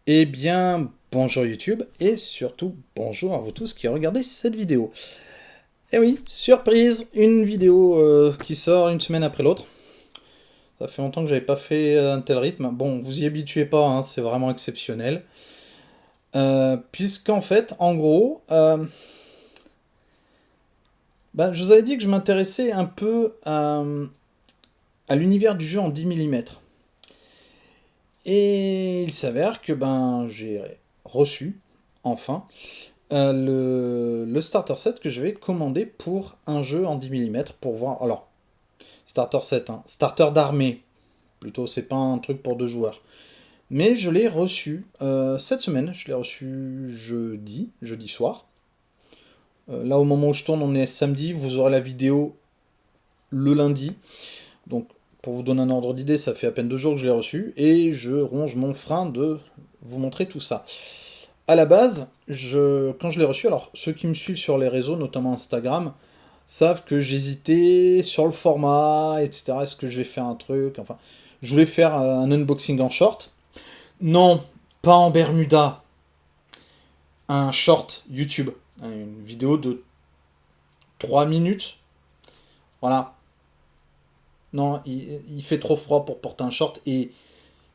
Eh bien, bonjour YouTube et surtout bonjour à vous tous qui regardez cette vidéo. Eh oui, surprise, une vidéo qui sort une semaine après l'autre. Ça fait longtemps que j'avais pas fait un tel rythme. Bon, vous y habituez pas, hein, c'est vraiment exceptionnel. Puisqu'en fait, en gros, je vous avais dit que je m'intéressais un peu à l'univers du jeu en 10 mm. Et il s'avère que j'ai reçu, enfin, le starter set que je vais commander pour un jeu en 10 mm pour voir. Alors, starter set, hein, starter d'armée, plutôt, c'est pas un truc pour deux joueurs. Mais je l'ai reçu cette semaine, je l'ai reçu jeudi soir. Là, au moment où je tourne, on est samedi, vous aurez la vidéo le lundi. Donc, pour vous donner un ordre d'idée, ça fait à peine 2 jours que je l'ai reçu et je ronge mon frein de vous montrer tout ça. À la base, quand je l'ai reçu, alors ceux qui me suivent sur les réseaux, notamment Instagram, savent que j'hésitais sur le format, etc. Est-ce que je vais faire un truc? Enfin, je voulais faire un unboxing en short. Non, pas en Bermuda. Un short YouTube. Une vidéo de 3 minutes. Voilà. Non, il fait trop froid pour porter un short et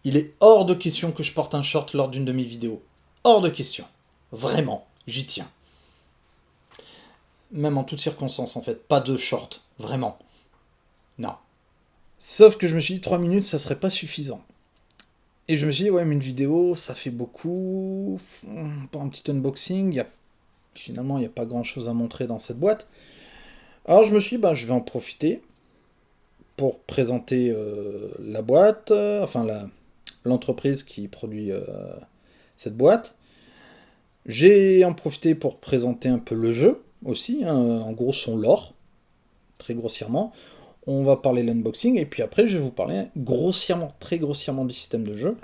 il est hors de question que je porte un short lors d'une de mes vidéos. Hors de question. Vraiment, j'y tiens. Même en toutes circonstances, en fait. Pas de short. Vraiment. Non. Sauf que je me suis dit 3 minutes, ça serait pas suffisant. Et je me suis dit, ouais, mais une vidéo, ça fait beaucoup. Pour un petit unboxing, finalement, il n'y a pas grand chose à montrer dans cette boîte. Alors je me suis dit, je vais en profiter pour présenter la boîte, l'entreprise qui produit cette boîte. J'ai en profité pour présenter un peu le jeu aussi, hein, en gros son lore, très grossièrement. On va parler de l'unboxing et puis après je vais vous parler grossièrement, très grossièrement du système de jeu,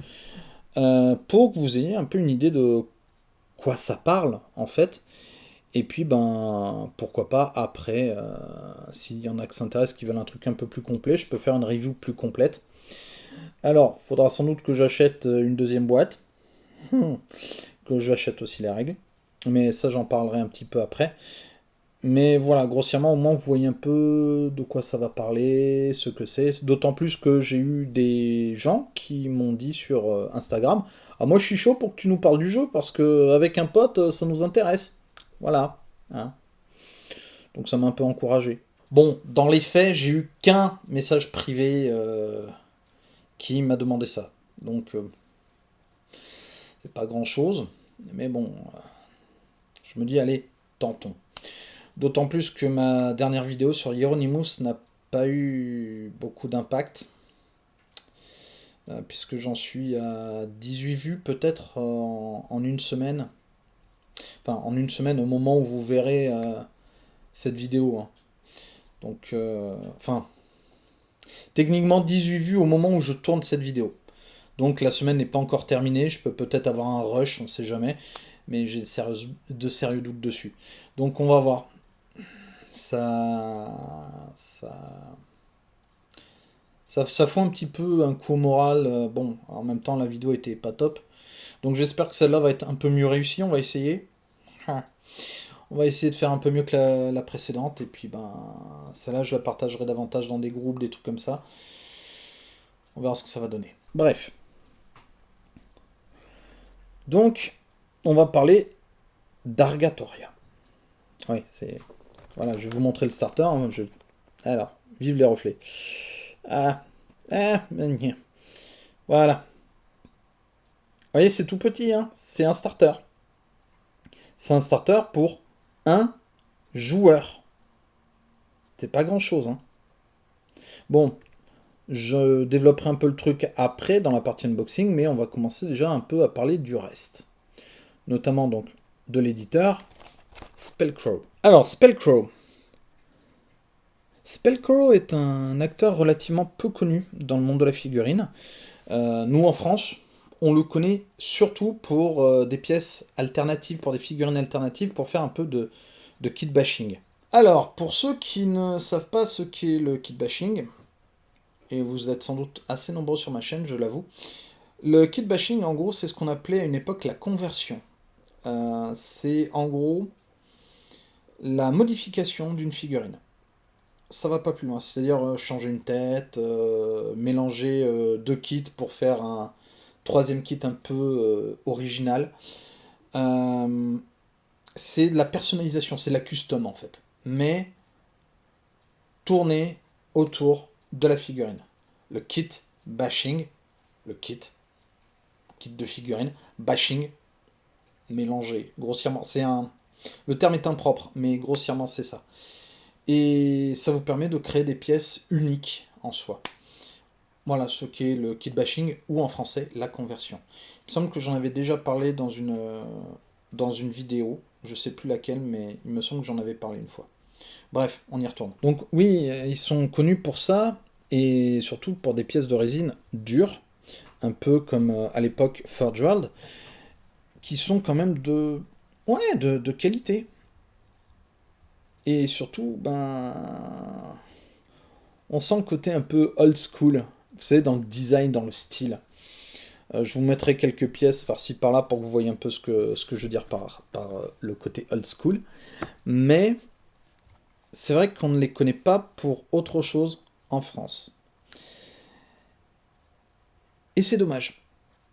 pour que vous ayez un peu une idée de quoi ça parle en fait. Et puis pourquoi pas après, s'il y en a qui s'intéressent, qui veulent un truc un peu plus complet, je peux faire une review plus complète. Alors, faudra sans doute que j'achète une deuxième boîte, que j'achète aussi les règles. Mais ça j'en parlerai un petit peu après. Mais voilà, grossièrement, au moins vous voyez un peu de quoi ça va parler, ce que c'est. D'autant plus que j'ai eu des gens qui m'ont dit sur Instagram, ah moi je suis chaud pour que tu nous parles du jeu parce que avec un pote ça nous intéresse. Voilà. Hein. Donc ça m'a un peu encouragé. Bon, dans les faits, j'ai eu qu'un message privé qui m'a demandé ça. Donc c'est pas grand chose. Mais bon, je me dis allez, tentons. D'autant plus que ma dernière vidéo sur Hieronymus n'a pas eu beaucoup d'impact, puisque j'en suis à 18 vues peut-être en une semaine. Enfin, en une semaine au moment où vous verrez cette vidéo. Hein. Donc, techniquement 18 vues au moment où je tourne cette vidéo. Donc la semaine n'est pas encore terminée, je peux peut-être avoir un rush, on sait jamais, mais j'ai de sérieux doutes dessus. Donc on va voir. Ça, ça, ça fout un petit peu un coup au moral. Bon, en même temps, la vidéo était pas top. Donc j'espère que celle-là va être un peu mieux réussie. On va essayer. Ah. On va essayer de faire un peu mieux que la précédente. Et puis, celle-là, je la partagerai davantage dans des groupes, des trucs comme ça. On verra ce que ça va donner. Bref. Donc, on va parler d'Argatoria. Oui, c'est. Voilà, je vais vous montrer le starter. Hein, alors, vive les reflets. Ah, voilà. Vous voyez, c'est tout petit, hein. C'est un starter. C'est un starter pour un joueur. C'est pas grand chose, hein. Bon, je développerai un peu le truc après dans la partie unboxing, mais on va commencer déjà un peu à parler du reste. Notamment donc de l'éditeur Spellcrow. Alors, Spellcrow. Spellcrow est un acteur relativement peu connu dans le monde de la figurine. Nous, en France, on le connaît surtout pour des pièces alternatives, pour des figurines alternatives, pour faire un peu de kit bashing. Alors, pour ceux qui ne savent pas ce qu'est le kit bashing, et vous êtes sans doute assez nombreux sur ma chaîne, je l'avoue, Le kit bashing, en gros, c'est ce qu'on appelait à une époque la conversion. C'est en gros la modification d'une figurine. Ça va pas plus loin, c'est-à-dire changer une tête, mélanger deux kits pour faire un troisième kit un peu original. Euh, c'est de la personnalisation, c'est de la custom en fait. Mais tourné autour de la figurine. Le kit bashing, le kit de figurine, bashing, mélangé, grossièrement. Le terme est impropre, mais grossièrement c'est ça. Et ça vous permet de créer des pièces uniques en soi. Voilà ce qu'est le kit bashing, ou en français, la conversion. Il me semble que j'en avais déjà parlé dans une vidéo, je sais plus laquelle, mais il me semble que j'en avais parlé une fois. Bref, on y retourne. Donc oui, ils sont connus pour ça, et surtout pour des pièces de résine dures, un peu comme à l'époque Forge World, qui sont quand même ouais, de qualité. Et surtout, on sent le côté un peu old school, vous savez, dans le design, dans le style. Je vous mettrai quelques pièces par-ci par-là pour que vous voyez un peu ce que je veux dire par le côté old school. Mais c'est vrai qu'on ne les connaît pas pour autre chose en France. Et c'est dommage.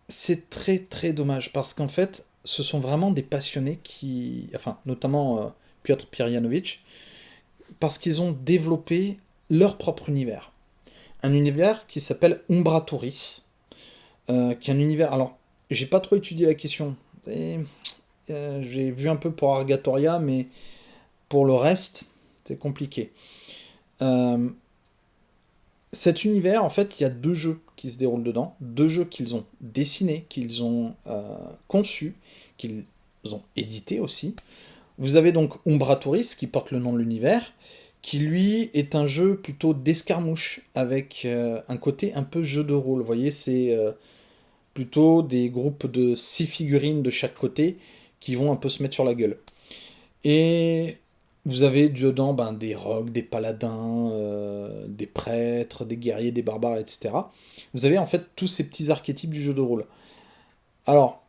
C'est très très dommage parce qu'en fait, ce sont vraiment des passionnés qui, enfin, notamment Piotr Pirjanovic, parce qu'ils ont développé leur propre univers. Un univers qui s'appelle Umbratoris, qui est un univers. Alors, j'ai pas trop étudié la question. J'ai vu un peu pour Argatoria, mais pour le reste, c'est compliqué. Euh, Cet univers, en fait, il y a deux jeux qui se déroulent dedans, deux jeux qu'ils ont dessinés, qu'ils ont conçus, qu'ils ont édités aussi. Vous avez donc Umbratoris, qui porte le nom de l'univers, qui lui est un jeu plutôt d'escarmouche, avec un côté un peu jeu de rôle. Vous voyez, c'est plutôt des groupes de 6 figurines de chaque côté qui vont un peu se mettre sur la gueule. Et vous avez dedans des rogues, des paladins, des prêtres, des guerriers, des barbares, etc. Vous avez en fait tous ces petits archétypes du jeu de rôle. Alors,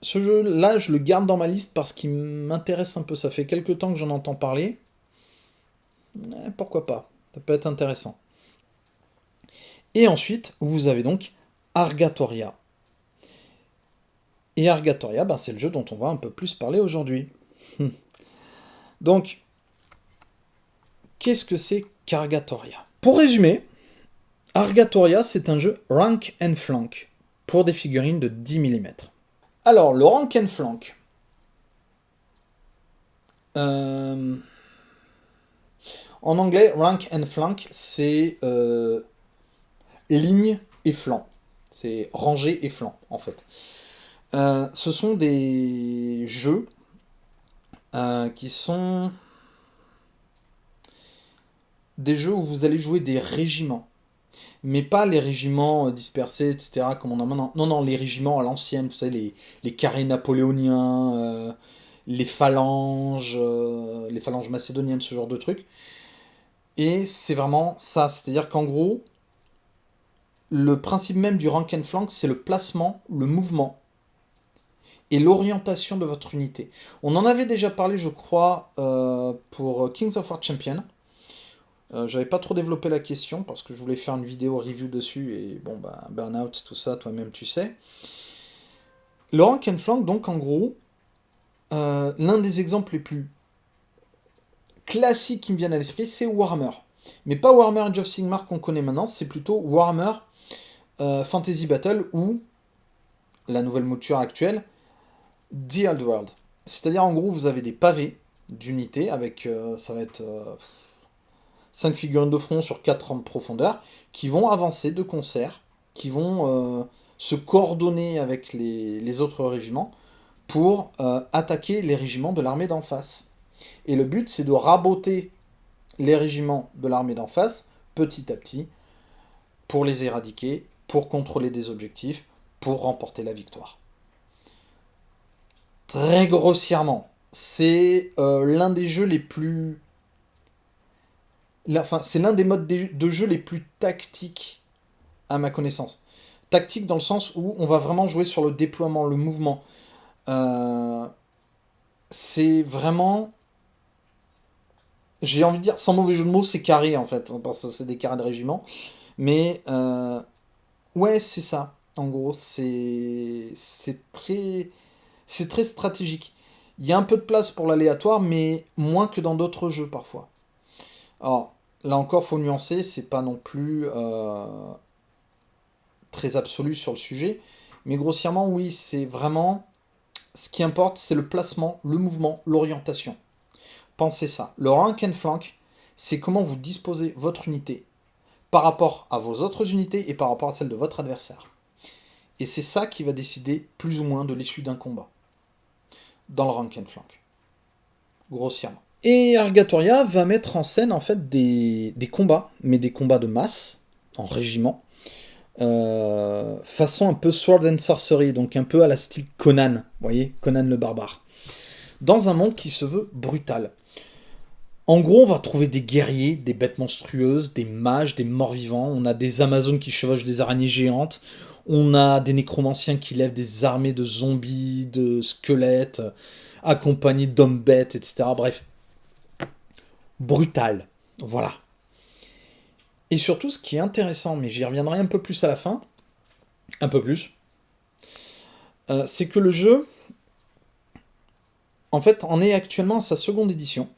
ce jeu-là, je le garde dans ma liste parce qu'il m'intéresse un peu. Ça fait quelques temps que j'en entends parler. Pourquoi pas? Ça peut être intéressant. Et ensuite, vous avez donc Argatoria. Et Argatoria, c'est le jeu dont on va un peu plus parler aujourd'hui. Donc, qu'est-ce que c'est qu'Argatoria? Pour résumer, Argatoria, c'est un jeu rank and flank pour des figurines de 10 mm. Alors, le rank and flank. En anglais, rank and flank, c'est ligne et flanc. C'est rangée et flanc, en fait. Ce sont des jeux qui sont des jeux où vous allez jouer des régiments. Mais pas les régiments dispersés, etc., comme on a maintenant. Non, non, les régiments à l'ancienne, vous savez, les carrés napoléoniens, les phalanges macédoniennes, ce genre de trucs. Et c'est vraiment ça, c'est-à-dire qu'en gros, le principe même du rank and flank, c'est le placement, le mouvement et l'orientation de votre unité. On en avait déjà parlé, je crois, pour Kings of War Champion. J'avais pas trop développé la question parce que je voulais faire une vidéo review dessus et bon, Burnout, tout ça, toi-même tu sais. Le rank and flank, donc en gros, l'un des exemples les plus classiques qui me viennent à l'esprit, c'est Warhammer. Mais pas Warhammer Age of Sigmar qu'on connaît maintenant, c'est plutôt Warhammer Fantasy Battle ou la nouvelle mouture actuelle, The Old World. C'est-à-dire en gros, vous avez des pavés d'unités avec, ça va être 5 figurines de front sur 4 rangs de profondeur, qui vont avancer de concert, qui vont se coordonner avec les autres régiments pour attaquer les régiments de l'armée d'en face. Et le but, c'est de raboter les régiments de l'armée d'en face, petit à petit, pour les éradiquer, pour contrôler des objectifs, pour remporter la victoire. Très grossièrement, c'est l'un des jeux les plus c'est l'un des modes de jeu les plus tactiques à ma connaissance. Tactique dans le sens où on va vraiment jouer sur le déploiement, le mouvement. Euh, c'est vraiment, j'ai envie de dire, sans mauvais jeu de mots, c'est carré en fait, hein, parce que c'est des carrés de régiment. Mais ouais, c'est ça. En gros, c'est très stratégique. Il y a un peu de place pour l'aléatoire, mais moins que dans d'autres jeux parfois. Alors, là encore, faut nuancer, c'est pas non plus très absolu sur le sujet, mais grossièrement, oui, c'est vraiment ce qui importe, c'est le placement, le mouvement, l'orientation. Pensez ça. Le rank and flank, c'est comment vous disposez votre unité par rapport à vos autres unités et par rapport à celle de votre adversaire. Et c'est ça qui va décider plus ou moins de l'issue d'un combat dans le rank and flank, grossièrement. Et Argatoria va mettre en scène en fait des combats, mais des combats de masse, en régiment, façon un peu Sword and Sorcery, donc un peu à la style Conan, vous voyez, Conan le barbare, dans un monde qui se veut brutal. En gros, on va trouver des guerriers, des bêtes monstrueuses, des mages, des morts-vivants, on a des amazones qui chevauchent des araignées géantes, on a des nécromanciens qui lèvent des armées de zombies, de squelettes, accompagnés d'hommes-bêtes, etc. Bref, brutal. Voilà. Et surtout, ce qui est intéressant, mais j'y reviendrai un peu plus à la fin, un peu plus, c'est que le jeu, en fait, en est actuellement à sa seconde édition.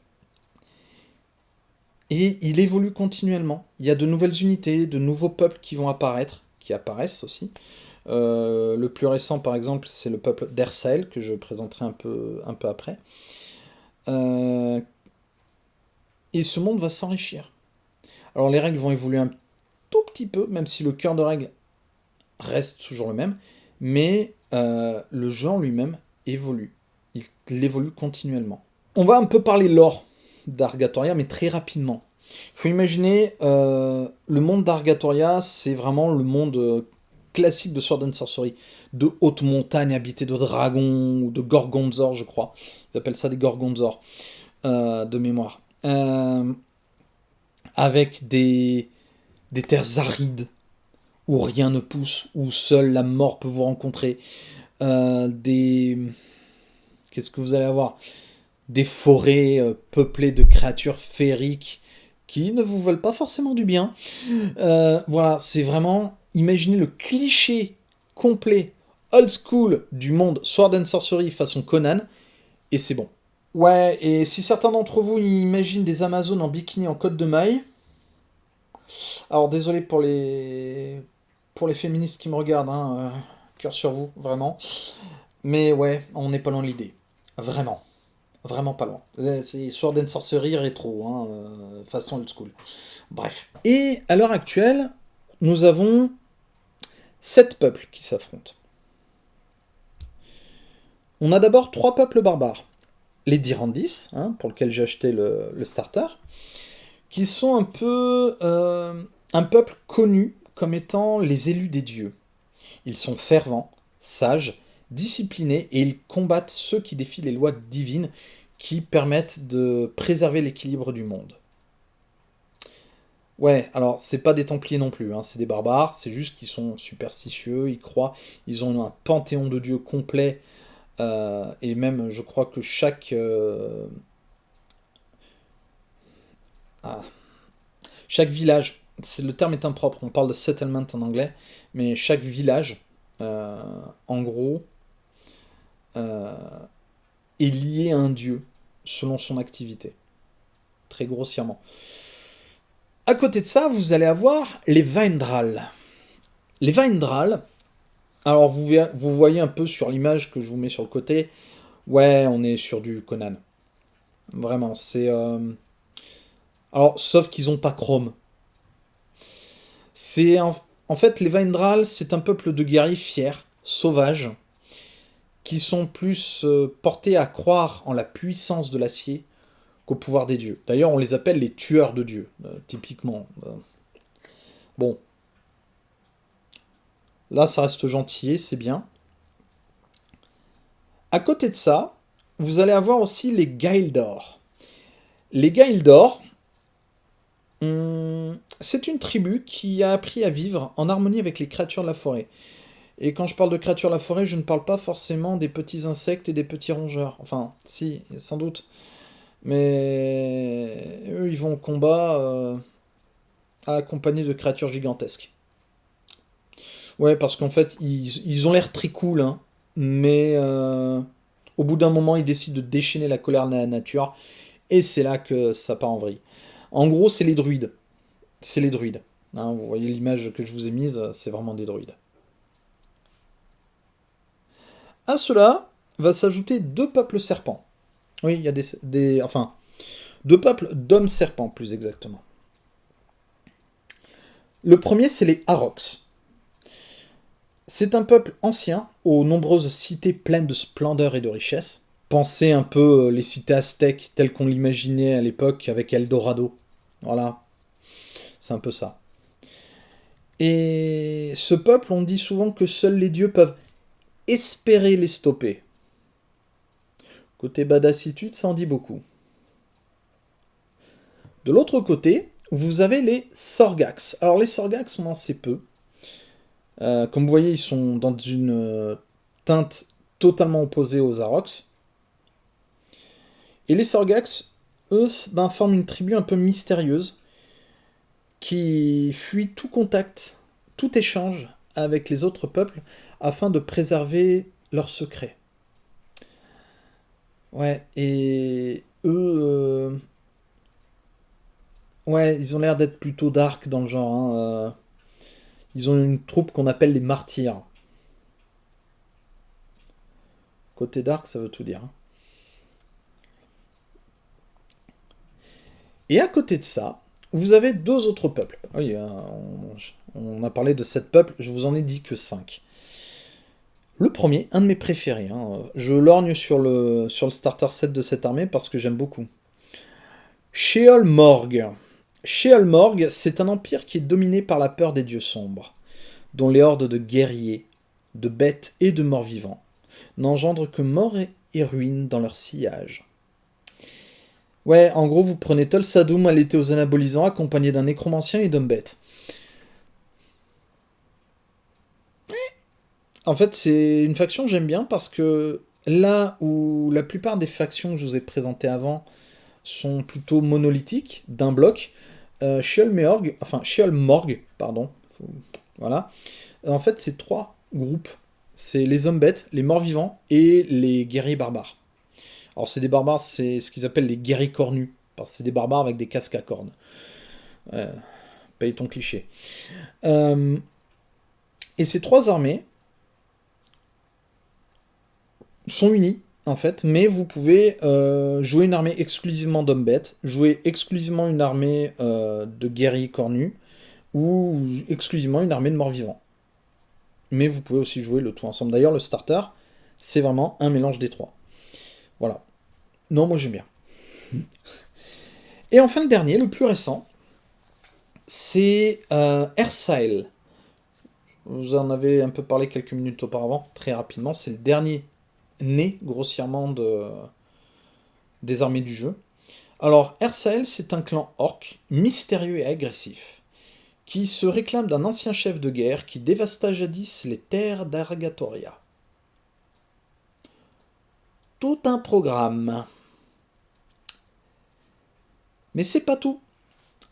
Et il évolue continuellement. Il y a de nouvelles unités, de nouveaux peuples qui vont apparaître, qui apparaissent aussi. Le plus récent, par exemple, c'est le peuple d'Ersael, que je présenterai un peu après. Euh, et ce monde va s'enrichir. Alors les règles vont évoluer un tout petit peu, même si le cœur de règle reste toujours le même. Mais le jeu en lui-même évolue. Il évolue continuellement. On va un peu parler lore d'Argatoria, mais très rapidement. Il faut imaginer, le monde d'Argatoria, c'est vraiment le monde classique de Sword and Sorcery. De hautes montagnes habitées de dragons, ou de gorgonzors, je crois. Ils appellent ça des gorgonzors, de mémoire. Avec des terres arides, où rien ne pousse, où seule la mort peut vous rencontrer. Des... Qu'est-ce que vous allez avoir? Des forêts peuplées de créatures féeriques qui ne vous veulent pas forcément du bien. Voilà, c'est vraiment, imaginez le cliché complet, old school du monde Sword and Sorcery façon Conan, et c'est bon. Ouais, et si certains d'entre vous imaginent des Amazones en bikini en côte de maille, alors désolé pour les féministes qui me regardent, hein, cœur sur vous, vraiment, mais ouais, on n'est pas loin de l'idée. Vraiment. Vraiment pas loin. C'est Sword and Sorcery rétro, hein, façon old school. Bref. Et à l'heure actuelle, nous avons 7 peuples qui s'affrontent. On a d'abord 3 peuples barbares. Les Dirandis, hein, pour lesquels j'ai acheté le starter, qui sont un peuple connu comme étant les élus des dieux. Ils sont fervents, sages, disciplinés, et ils combattent ceux qui défient les lois divines qui permettent de préserver l'équilibre du monde. Ouais, alors c'est pas des Templiers non plus, hein, c'est des barbares, c'est juste qu'ils sont superstitieux, ils croient, ils ont un panthéon de dieux complet, et même je crois que ah, chaque village, le terme est impropre, on parle de settlement en anglais, mais chaque village, euh, en gros, euh, est lié à un dieu selon son activité, très grossièrement. À côté de ça, vous allez avoir les Vaendral. Les Vaendral, alors vous voyez un peu sur l'image que je vous mets sur le côté, ouais, on est sur du Conan. Vraiment, c'est... Alors, sauf qu'ils ont pas Chrome. En fait, les Vaendral, c'est un peuple de guerriers fiers, sauvages, qui sont plus portés à croire en la puissance de l'acier qu'au pouvoir des dieux. D'ailleurs, on les appelle les tueurs de dieux, typiquement. Bon, là, ça reste gentil, c'est bien. À côté de ça, vous allez avoir aussi les Gaildor. Les Gaildor, C'est une tribu qui a appris à vivre en harmonie avec les créatures de la forêt. Et quand je parle de créatures de la forêt, je ne parle pas forcément des petits insectes et des petits rongeurs. Enfin, si, sans doute. Mais eux, ils vont au combat accompagnés de créatures gigantesques. Ouais, parce qu'en fait, ils ont l'air très cool, hein, mais au bout d'un moment, ils décident de déchaîner la colère de la nature, et c'est là que ça part en vrille. En gros, c'est les druides. C'est les druides. Hein, vous voyez l'image que je vous ai mise, c'est vraiment des druides. À cela va s'ajouter deux peuples serpents. Oui, il y a enfin, deux peuples d'hommes serpents, plus exactement. Le premier, c'est les Arocs. C'est un peuple ancien, aux nombreuses cités pleines de splendeur et de richesse. Pensez un peu les cités aztèques telles qu'on l'imaginait à l'époque avec Eldorado. Voilà, c'est un peu ça. Et ce peuple, on dit souvent que seuls les dieux peuvent espérer les stopper. Côté badassitude, ça en dit beaucoup. De l'autre côté, vous avez les Sorgax. Alors les Sorgax, on en sait peu. Comme vous voyez, ils sont dans une teinte totalement opposée aux Arocs. Et les Sorgax, eux, ben, forment une tribu un peu mystérieuse qui fuit tout contact, tout échange avec les autres peuples afin de préserver leurs secrets. Ouais, et eux, ouais, ils ont l'air d'être plutôt dark dans le genre, hein. Ils ont une troupe qu'on appelle les martyrs. Côté dark, ça veut tout dire, hein. Et à côté de ça, vous avez deux autres peuples. Oui, on a parlé de 7 peuples, je vous en ai dit que 5. Le premier, un de mes préférés, hein, je lorgne sur le starter set de cette armée parce que j'aime beaucoup. Sheol Morg. Sheol Morg, c'est un empire qui est dominé par la peur des dieux sombres, dont les hordes de guerriers, de bêtes et de morts vivants n'engendrent que mort et ruine dans leur sillage. Ouais, en gros, vous prenez Tol Sadoum à l'été aux anabolisants, accompagné d'un nécromancien et d'hommes bêtes. En fait, c'est une faction que j'aime bien parce que là où la plupart des factions que je vous ai présentées avant sont plutôt monolithiques, d'un bloc, Sheol Morg, pardon, voilà. En fait, c'est trois groupes. C'est les hommes bêtes, les morts vivants et les guerriers barbares. Alors, c'est des barbares, c'est ce qu'ils appellent les guerriers cornus, parce que c'est des barbares avec des casques à cornes. Euh, paye ton cliché. Euh, et ces trois armées sont unies, en fait, mais vous pouvez jouer une armée exclusivement d'hommes bêtes, jouer exclusivement une armée de guerriers cornus, ou exclusivement une armée de morts vivants. Mais vous pouvez aussi jouer le tout ensemble. D'ailleurs, le starter, c'est vraiment un mélange des trois. Voilà. Non, moi j'aime bien. Et enfin, le dernier, le plus récent, c'est Ersail. Vous en avez un peu parlé quelques minutes auparavant, très rapidement. C'est le dernier né, grossièrement, des armées du jeu. Alors, Ersael, c'est un clan orc, mystérieux et agressif, qui se réclame d'un ancien chef de guerre qui dévasta jadis les terres d'Argatoria. Tout un programme. Mais c'est pas tout.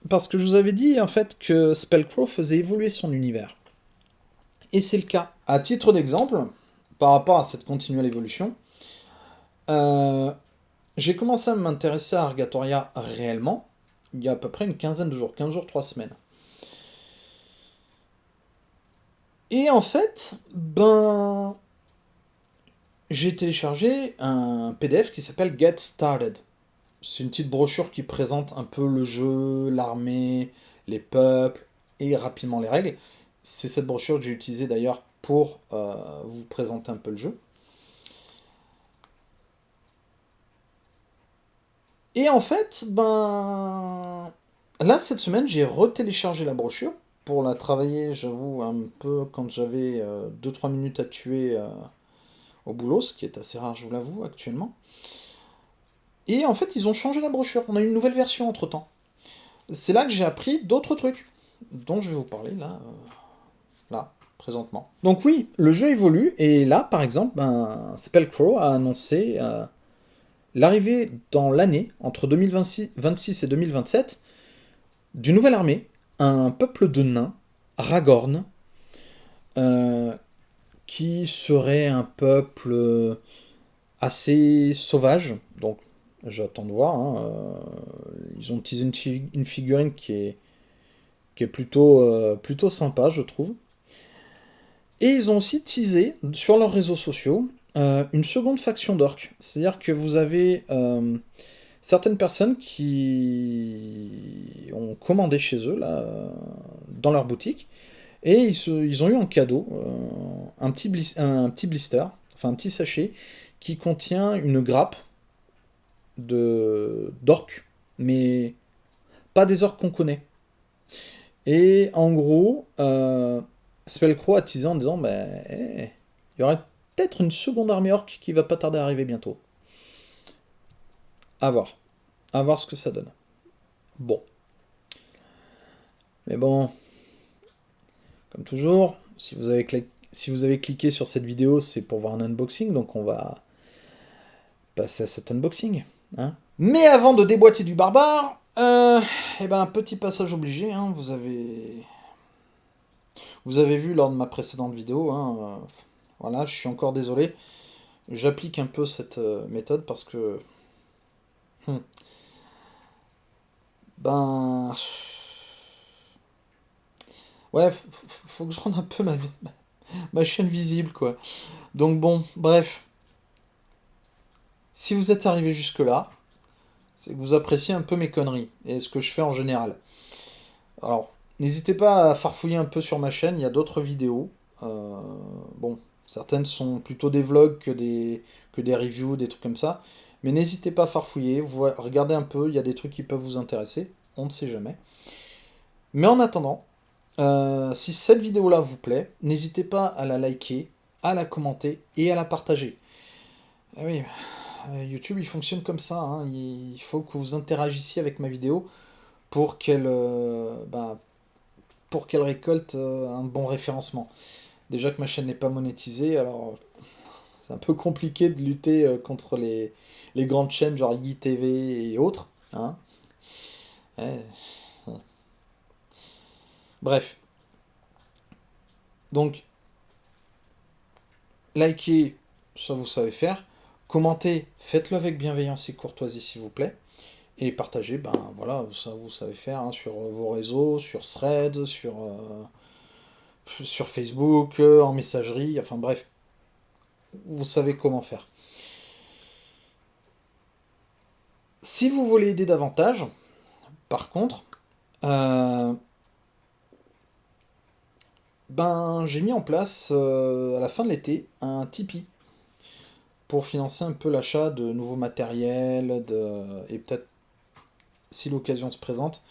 Parce que je vous avais dit en fait que Spellcrow faisait évoluer son univers. Et c'est le cas. À titre d'exemple, par rapport à cette continuelle évolution, euh, j'ai commencé à m'intéresser à Argatoria réellement il y a à peu près une quinzaine de jours, 15 jours, 3 semaines. Et en fait, ben, j'ai téléchargé un PDF qui s'appelle Get Started. C'est une petite brochure qui présente un peu le jeu, l'armée, les peuples et rapidement les règles. C'est cette brochure que j'ai utilisée d'ailleurs pour vous présenter un peu le jeu. Et en fait, ben là cette semaine j'ai retéléchargé la brochure pour la travailler, j'avoue, un peu quand j'avais 2-3 minutes à tuer au boulot, ce qui est assez rare, je vous l'avoue, actuellement. Et en fait, ils ont changé la brochure. On a une nouvelle version entre-temps. c'est là que j'ai appris d'autres trucs, dont je vais vous parler là, présentement. Donc oui, le jeu évolue, et là, par exemple, Spellcrow a annoncé l'arrivée dans l'année, entre 2026 et 2027, d'une nouvelle armée, un peuple de nains, Ragorn, euh, qui serait un peuple assez sauvage. Donc, j'attends de voir. Ils ont utilisé une figurine qui est plutôt sympa, je trouve. Et ils ont aussi teasé sur leurs réseaux sociaux une seconde faction d'orques. C'est-à-dire que vous avez certaines personnes qui ont commandé chez eux, là, dans leur boutique, et ils ont eu en cadeau un petit blister, enfin un petit sachet, qui contient une grappe d'orques, mais pas des orques qu'on connaît. Et en gros, Spellcrow a teasé en disant, il y aurait peut-être une seconde armée orque qui va pas tarder à arriver bientôt. À voir. À voir ce que ça donne. Bon. Mais bon, comme toujours, si vous avez cliqué sur cette vidéo, c'est pour voir un unboxing, donc on va passer à cet unboxing. Hein. Mais avant de déboîter du barbare, petit passage obligé, hein, vous avez vu lors de ma précédente vidéo, hein, voilà, je suis encore désolé, j'applique un peu cette méthode parce que, hmm, ben, ouais, faut que je rende un peu ma chaîne visible, quoi. Donc bon, bref, si vous êtes arrivé jusque-là, c'est que vous appréciez un peu mes conneries et ce que je fais en général. Alors, n'hésitez pas à farfouiller un peu sur ma chaîne, il y a d'autres vidéos. Euh, bon, certaines sont plutôt des vlogs que des reviews, des trucs comme ça. Mais n'hésitez pas à farfouiller, regardez un peu, il y a des trucs qui peuvent vous intéresser, on ne sait jamais. Mais en attendant, si cette vidéo-là vous plaît, n'hésitez pas à la liker, à la commenter et à la partager. Ah oui, YouTube il fonctionne comme ça, hein, il faut que vous interagissiez avec ma vidéo pour qu'elle récolte un bon référencement. Déjà que ma chaîne n'est pas monétisée, alors c'est un peu compliqué de lutter contre les grandes chaînes genre IGTV et autres. Hein. Ouais. Bref, donc likez, ça vous savez faire. Commentez, faites-le avec bienveillance et courtoisie s'il vous plaît. Et partagez, ben voilà, ça vous savez faire hein, sur vos réseaux, sur Threads, sur Facebook, en messagerie, enfin bref, vous savez comment faire. Si vous voulez aider davantage, par contre, euh, j'ai mis en place à la fin de l'été un Tipeee pour financer un peu l'achat de nouveaux matériels et peut-être, si l'occasion se présente,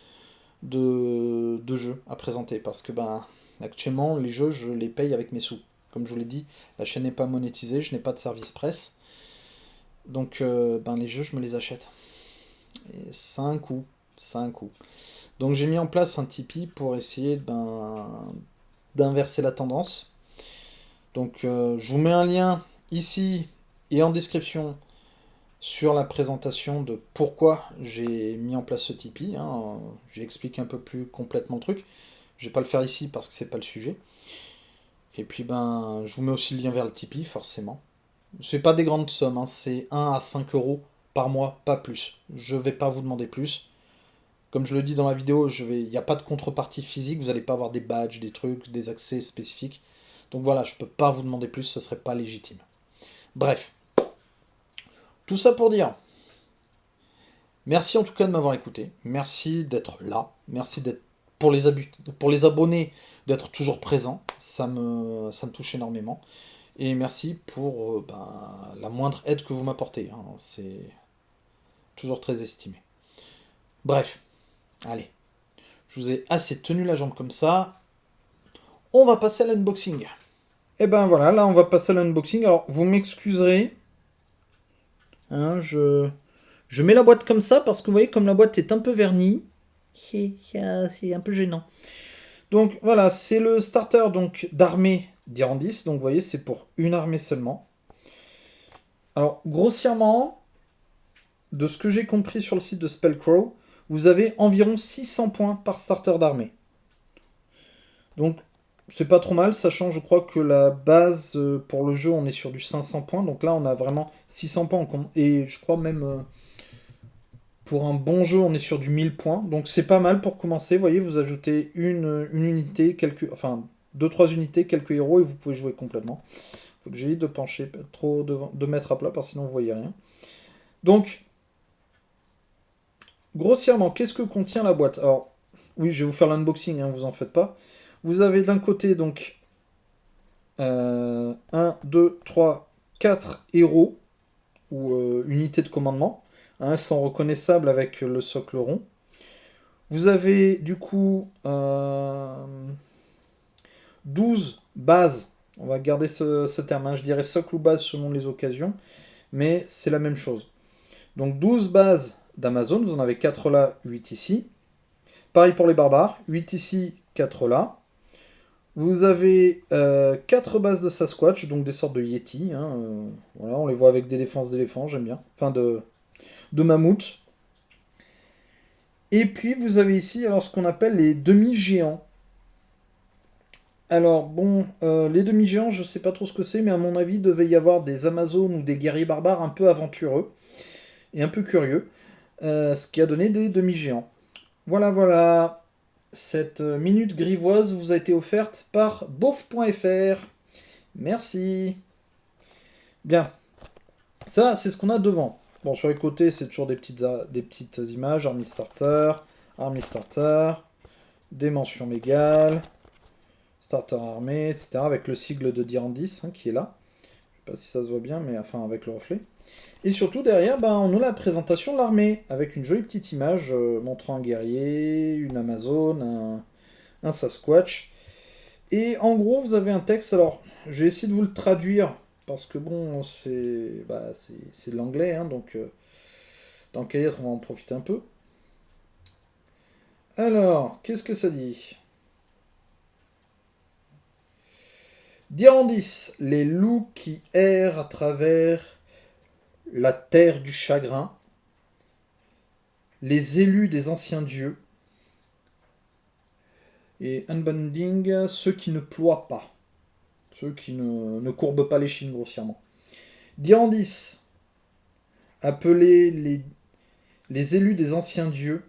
de jeux à présenter. Parce que actuellement, les jeux, je les paye avec mes sous. Comme je vous l'ai dit, la chaîne n'est pas monétisée, je n'ai pas de service presse. Donc les jeux, je me les achète. Et ça a un coût. Ça a un coût. Donc j'ai mis en place un Tipeee pour essayer d'inverser la tendance. Donc je vous mets un lien ici et en description sur la présentation de pourquoi j'ai mis en place ce Tipeee. Hein. J'explique un peu plus complètement le truc. Je vais pas le faire ici parce que c'est pas le sujet. Et puis je vous mets aussi le lien vers le Tipeee, forcément. C'est pas des grandes sommes, hein. C'est 1 à 5 euros par mois, pas plus. Je vais pas vous demander plus. Comme je le dis dans la vidéo, il n'y a pas de contrepartie physique, vous n'allez pas avoir des badges, des trucs, des accès spécifiques. Donc voilà, je peux pas vous demander plus, ce serait pas légitime. Bref, tout ça pour dire, merci en tout cas de m'avoir écouté, merci d'être là, merci d'être pour les abonnés d'être toujours présents, ça me touche énormément. Et merci pour la moindre aide que vous m'apportez, hein. C'est toujours très estimé. Bref, allez, je vous ai assez tenu la jambe comme ça. On va passer à l'unboxing. Et ben voilà, là on va passer à l'unboxing. Alors vous m'excuserez, hein, je mets la boîte comme ça parce que vous voyez comme la boîte est un peu vernie, C'est un peu gênant. Donc voilà, c'est le starter donc d'armée d'Irandis. Donc vous voyez, c'est pour une armée seulement. Alors, grossièrement, de ce que j'ai compris sur le site de Spellcrow, vous avez environ 600 points par starter d'armée. Donc, c'est pas trop mal, sachant, je crois que la base pour le jeu, on est sur du 500 points. Donc là, on a vraiment 600 points. Et je crois même, pour un bon jeu, on est sur du 1000 points. Donc c'est pas mal pour commencer. Vous voyez, vous ajoutez une unité, enfin, deux trois unités, quelques héros, et vous pouvez jouer complètement. Faut que j'évite de pencher trop, de mettre à plat, parce que sinon vous voyez rien. Donc, grossièrement, qu'est-ce que contient la boîte? Alors, oui, je vais vous faire l'unboxing, hein, vous en faites pas. Vous avez d'un côté, donc, 1, 2, 3, 4 héros, ou unités de commandement. Hein, sont reconnaissables avec le socle rond. Vous avez, du coup, 12 bases. On va garder ce terme, hein, je dirais socle ou base selon les occasions, mais c'est la même chose. Donc 12 bases d'Amazon, vous en avez 4 là, 8 ici. Pareil pour les barbares, 8 ici, 4 là. Vous avez 4 bases de Sasquatch, donc des sortes de Yeti. Hein, voilà, on les voit avec des défenses d'éléphants, j'aime bien. Enfin, de mammouth. Et puis vous avez ici alors ce qu'on appelle les demi-géants. Alors bon, les demi-géants, je sais pas trop ce que c'est, mais à mon avis, il devait y avoir des Amazones ou des guerriers barbares un peu aventureux et un peu curieux, ce qui a donné des demi-géants. Voilà, voilà. Cette minute grivoise vous a été offerte par beauf.fr. Merci. Bien, ça c'est ce qu'on a devant. Bon, sur les côtés, c'est toujours des petites images. Army Starter, des mentions mégales, Starter armée, etc. Avec le sigle de Dirandis hein, qui est là. Je sais pas si ça se voit bien, mais enfin avec le reflet. Et surtout derrière, ben, on a la présentation de l'armée, avec une jolie petite image montrant un guerrier, une Amazone, un Sasquatch. Et en gros, vous avez un texte, alors je vais essayer de vous le traduire, parce que bon, c'est de l'anglais, hein, donc dans le cahier, on va en profiter un peu. Alors, qu'est-ce que ça dit? Dirandis, les loups qui errent à travers la terre du chagrin, les élus des anciens dieux, et unbending, ceux qui ne ploient pas, ceux qui ne courbent pas les chines grossièrement. Dirandis, appelés les élus des anciens dieux,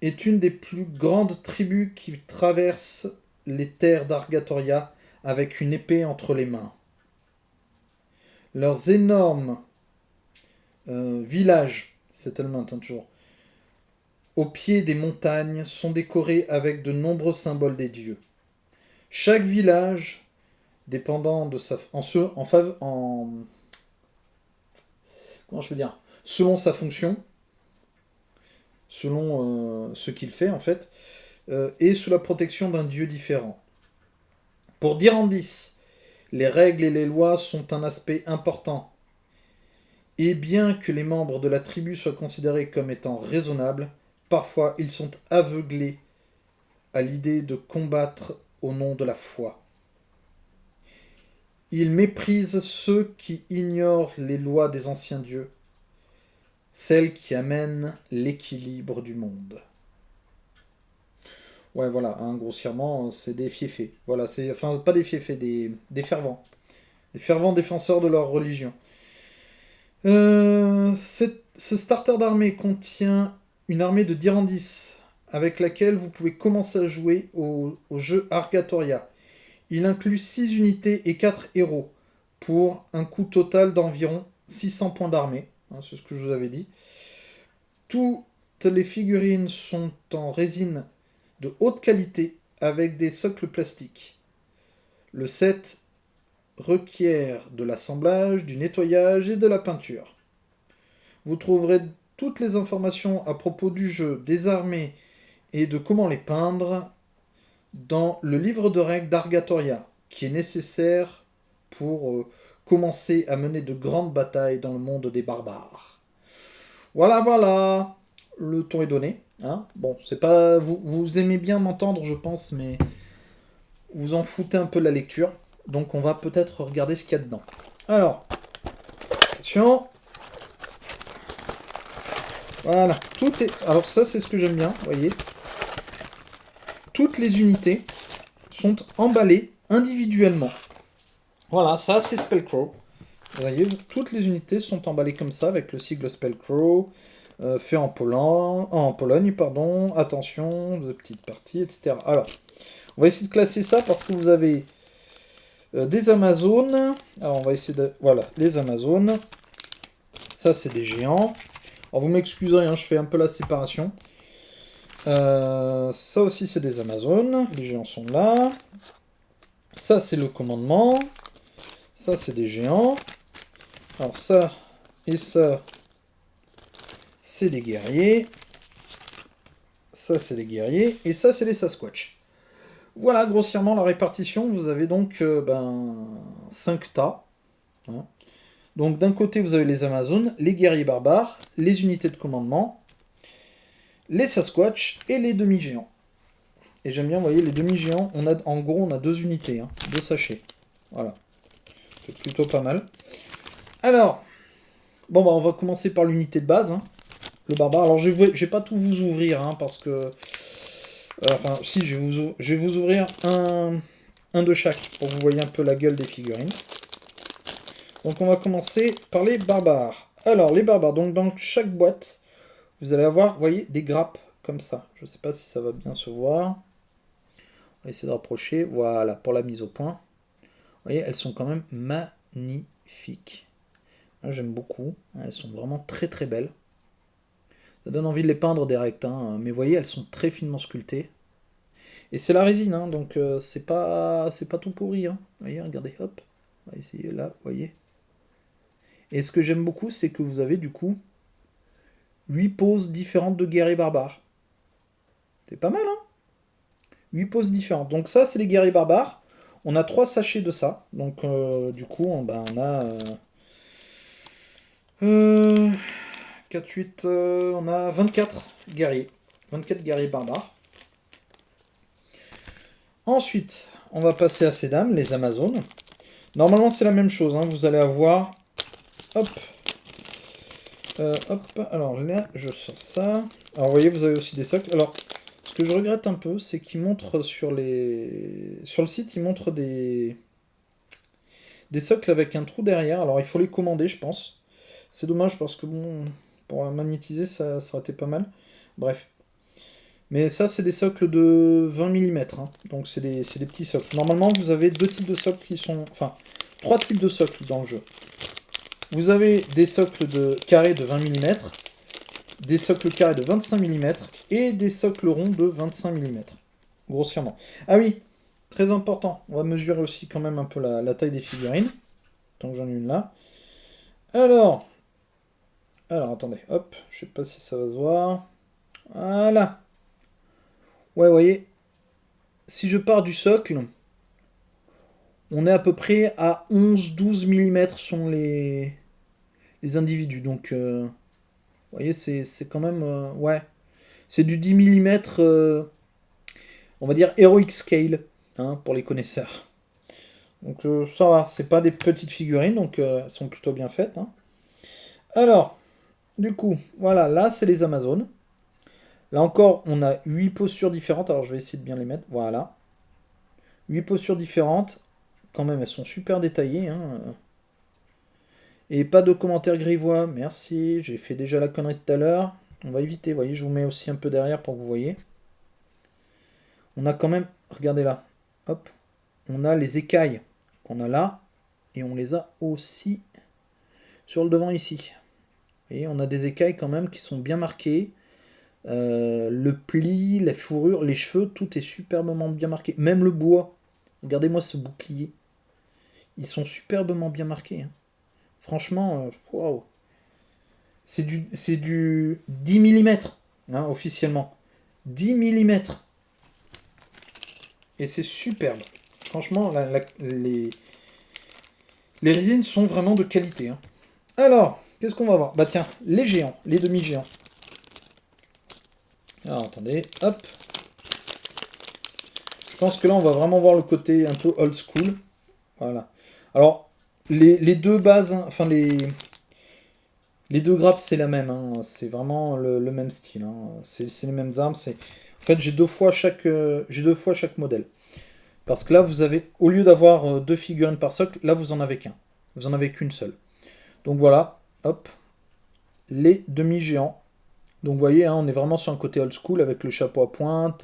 est une des plus grandes tribus qui traversent les terres d'Argatoria avec une épée entre les mains. Leurs énormes villages, settlement hein, toujours, au pied des montagnes, sont décorés avec de nombreux symboles des dieux. Chaque village, dépendant de sa, comment je peux dire, selon sa fonction, selon ce qu'il fait en fait, est sous la protection d'un dieu différent. Pour Dirandis, les règles et les lois sont un aspect important. Et bien que les membres de la tribu soient considérés comme étant raisonnables, parfois ils sont aveuglés à l'idée de combattre au nom de la foi. Ils méprisent ceux qui ignorent les lois des anciens dieux, celles qui amènent l'équilibre du monde. Ouais, voilà, hein, grossièrement, c'est des fiefés. Voilà, c'est, enfin, pas des fiefés, des fervents. Des fervents défenseurs de leur religion. Ce starter d'armée contient une armée de Dirandis, avec laquelle vous pouvez commencer à jouer au jeu Argatoria. Il inclut 6 unités et 4 héros, pour un coût total d'environ 600 points d'armée. Hein, c'est ce que je vous avais dit. Toutes les figurines sont en résine de haute qualité, avec des socles plastiques. Le set requiert de l'assemblage, du nettoyage et de la peinture. Vous trouverez toutes les informations à propos du jeu, des armées et de comment les peindre dans le livre de règles d'Argatoria, qui est nécessaire pour commencer à mener de grandes batailles dans le monde des barbares. Voilà, voilà. le ton est donné. Hein. Bon, c'est pas... Vous aimez bien m'entendre, je pense, mais vous en foutez un peu de la lecture. Donc on va peut-être regarder ce qu'il y a dedans. Alors, attention. Voilà, tout est... Alors ça, c'est ce que j'aime bien, vous voyez. Toutes les unités sont emballées individuellement. Voilà, ça, c'est Spellcrow. Vous voyez, toutes les unités sont emballées comme ça, avec le sigle Spellcrow, fait en Pologne, pardon. Attention, de petites parties, etc. Alors, on va essayer de classer ça, parce que vous avez des Amazones. Alors, on va essayer de... Voilà, les Amazones. Ça, c'est des géants. Alors, vous m'excuserez, hein, je fais un peu la séparation. Ça aussi, c'est des Amazones. Les géants sont là. Ça, c'est le commandement. Ça, c'est des géants. Alors, ça et ça, c'est des guerriers. Ça, c'est des guerriers. Et ça, c'est les Sasquatch. Voilà, grossièrement, la répartition. Vous avez donc 5 tas. Hein. Donc, d'un côté, vous avez les Amazones, les guerriers barbares, les unités de commandement, les Sasquatch et les demi-géants. Et j'aime bien, vous voyez, les demi-géants, en gros, on a 2 unités, 2 sachets. Voilà. C'est plutôt pas mal. Alors, bon, on va commencer par l'unité de base, le barbare. Alors, je vais pas tout vous ouvrir, parce que... enfin, si, je vais vous ouvrir un de chaque, pour que vous voyez un peu la gueule des figurines. Donc, on va commencer par les barbares. Alors, les barbares, donc dans chaque boîte, vous allez avoir, vous voyez, des grappes, comme ça. Je sais pas si ça va bien se voir. On va essayer de rapprocher. Voilà, pour la mise au point. Vous voyez, elles sont quand même magnifiques. Moi, j'aime beaucoup. Elles sont vraiment très très belles. Ça donne envie de les peindre direct. Mais vous voyez, elles sont très finement sculptées. Et c'est la résine, donc c'est pas tout pourri. Vous voyez, regardez, hop. On va essayer là, vous voyez. Et ce que j'aime beaucoup, c'est que vous avez du coup 8 poses différentes de guerriers barbares. C'est pas mal, 8 poses différentes. Donc ça, c'est les guerriers barbares. On a 3 sachets de ça. Donc du coup, on a... 4, 8, on a 24 guerriers. 24 guerriers barbares. Ensuite, on va passer à ces dames, les Amazones. Normalement, c'est la même chose. Vous allez avoir... Hop. Hop. Alors là, je sors ça. Alors, vous voyez, vous avez aussi des socles. Alors, ce que je regrette un peu, c'est qu'ils montrent sur le site, ils montrent des socles avec un trou derrière. Alors, il faut les commander, je pense. C'est dommage parce que, bon, pour magnétiser, ça aurait été pas mal. Bref. Mais ça, c'est des socles de 20 mm. Donc, c'est des petits socles. Normalement, vous avez 2 types de socles qui sont... Enfin, 3 types de socles dans le jeu. Vous avez des socles carrés de 20 mm, des socles carrés de 25 mm et des socles ronds de 25 mm. Grossièrement. Ah oui, très important. On va mesurer aussi quand même un peu la taille des figurines. Tant que j'en ai une là. Alors, attendez, hop, je sais pas si ça va se voir. Voilà. Ouais, vous voyez, si je pars du socle, on est à peu près à 11-12 mm sont les individus. Donc, vous voyez, c'est quand même... ouais, c'est du 10 mm, on va dire Heroic Scale, pour les connaisseurs. Donc ça va, c'est pas des petites figurines, donc elles sont plutôt bien faites. Alors, du coup, voilà, là c'est les Amazones. Là encore, on a 8 postures différentes. Alors, je vais essayer de bien les mettre. Voilà. 8 postures différentes. Quand même, elles sont super détaillées. Et pas de commentaires grivois. Merci. J'ai fait déjà la connerie de tout à l'heure. On va éviter. Vous voyez, je vous mets aussi un peu derrière pour que vous voyez. On a quand même... Regardez là. Hop. On a les écailles qu'on a là. Et on les a aussi sur le devant ici. Vous voyez, on a des écailles quand même qui sont bien marquées. Le pli, la fourrure, les cheveux, tout est superbement bien marqué. Même le bois. Regardez-moi ce bouclier. Ils sont superbement bien marqués. Franchement, waouh. C'est du 10 mm, officiellement. 10 mm. Et c'est superbe. Franchement, les résines sont vraiment de qualité. Alors, qu'est-ce qu'on va voir? Bah tiens, les géants, les demi-géants. Alors, attendez, hop. Je pense que là, on va vraiment voir le côté un peu old school. Voilà. Alors, les deux bases, hein, enfin, les deux grappes, c'est la même. Hein. C'est vraiment le même style. Hein. C'est les mêmes armes. En fait, j'ai deux fois chaque modèle. Parce que là, vous avez, au lieu d'avoir deux figurines par socle, là, vous en avez qu'un. Vous en avez qu'une seule. Donc voilà, hop, les demi-géants. Donc vous voyez, hein, on est vraiment sur un côté old school avec le chapeau à pointe.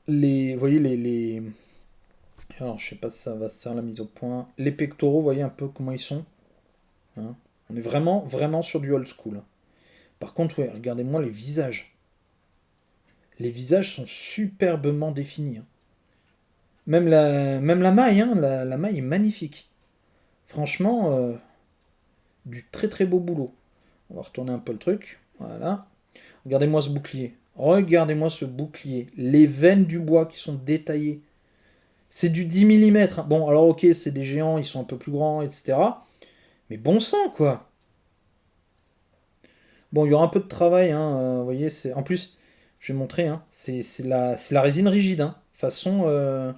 Vous voyez les... Alors, je sais pas si ça va se faire la mise au point. Les pectoraux, vous voyez un peu comment ils sont. Hein. On est vraiment, vraiment sur du old school. Par contre, ouais, regardez-moi les visages. Les visages sont superbement définis. Hein. Même la maille, hein, la maille est magnifique. Franchement, du très très beau boulot. On va retourner un peu le truc. Voilà. Regardez-moi ce bouclier. Regardez-moi ce bouclier. Les veines du bois qui sont détaillées. C'est du 10 mm. Bon, alors ok, c'est des géants, ils sont un peu plus grands, etc. Mais bon sang, quoi. Bon, il y aura un peu de travail, hein, vous voyez, c'est... En plus, je vais montrer, hein, c'est la résine rigide, hein. Façon...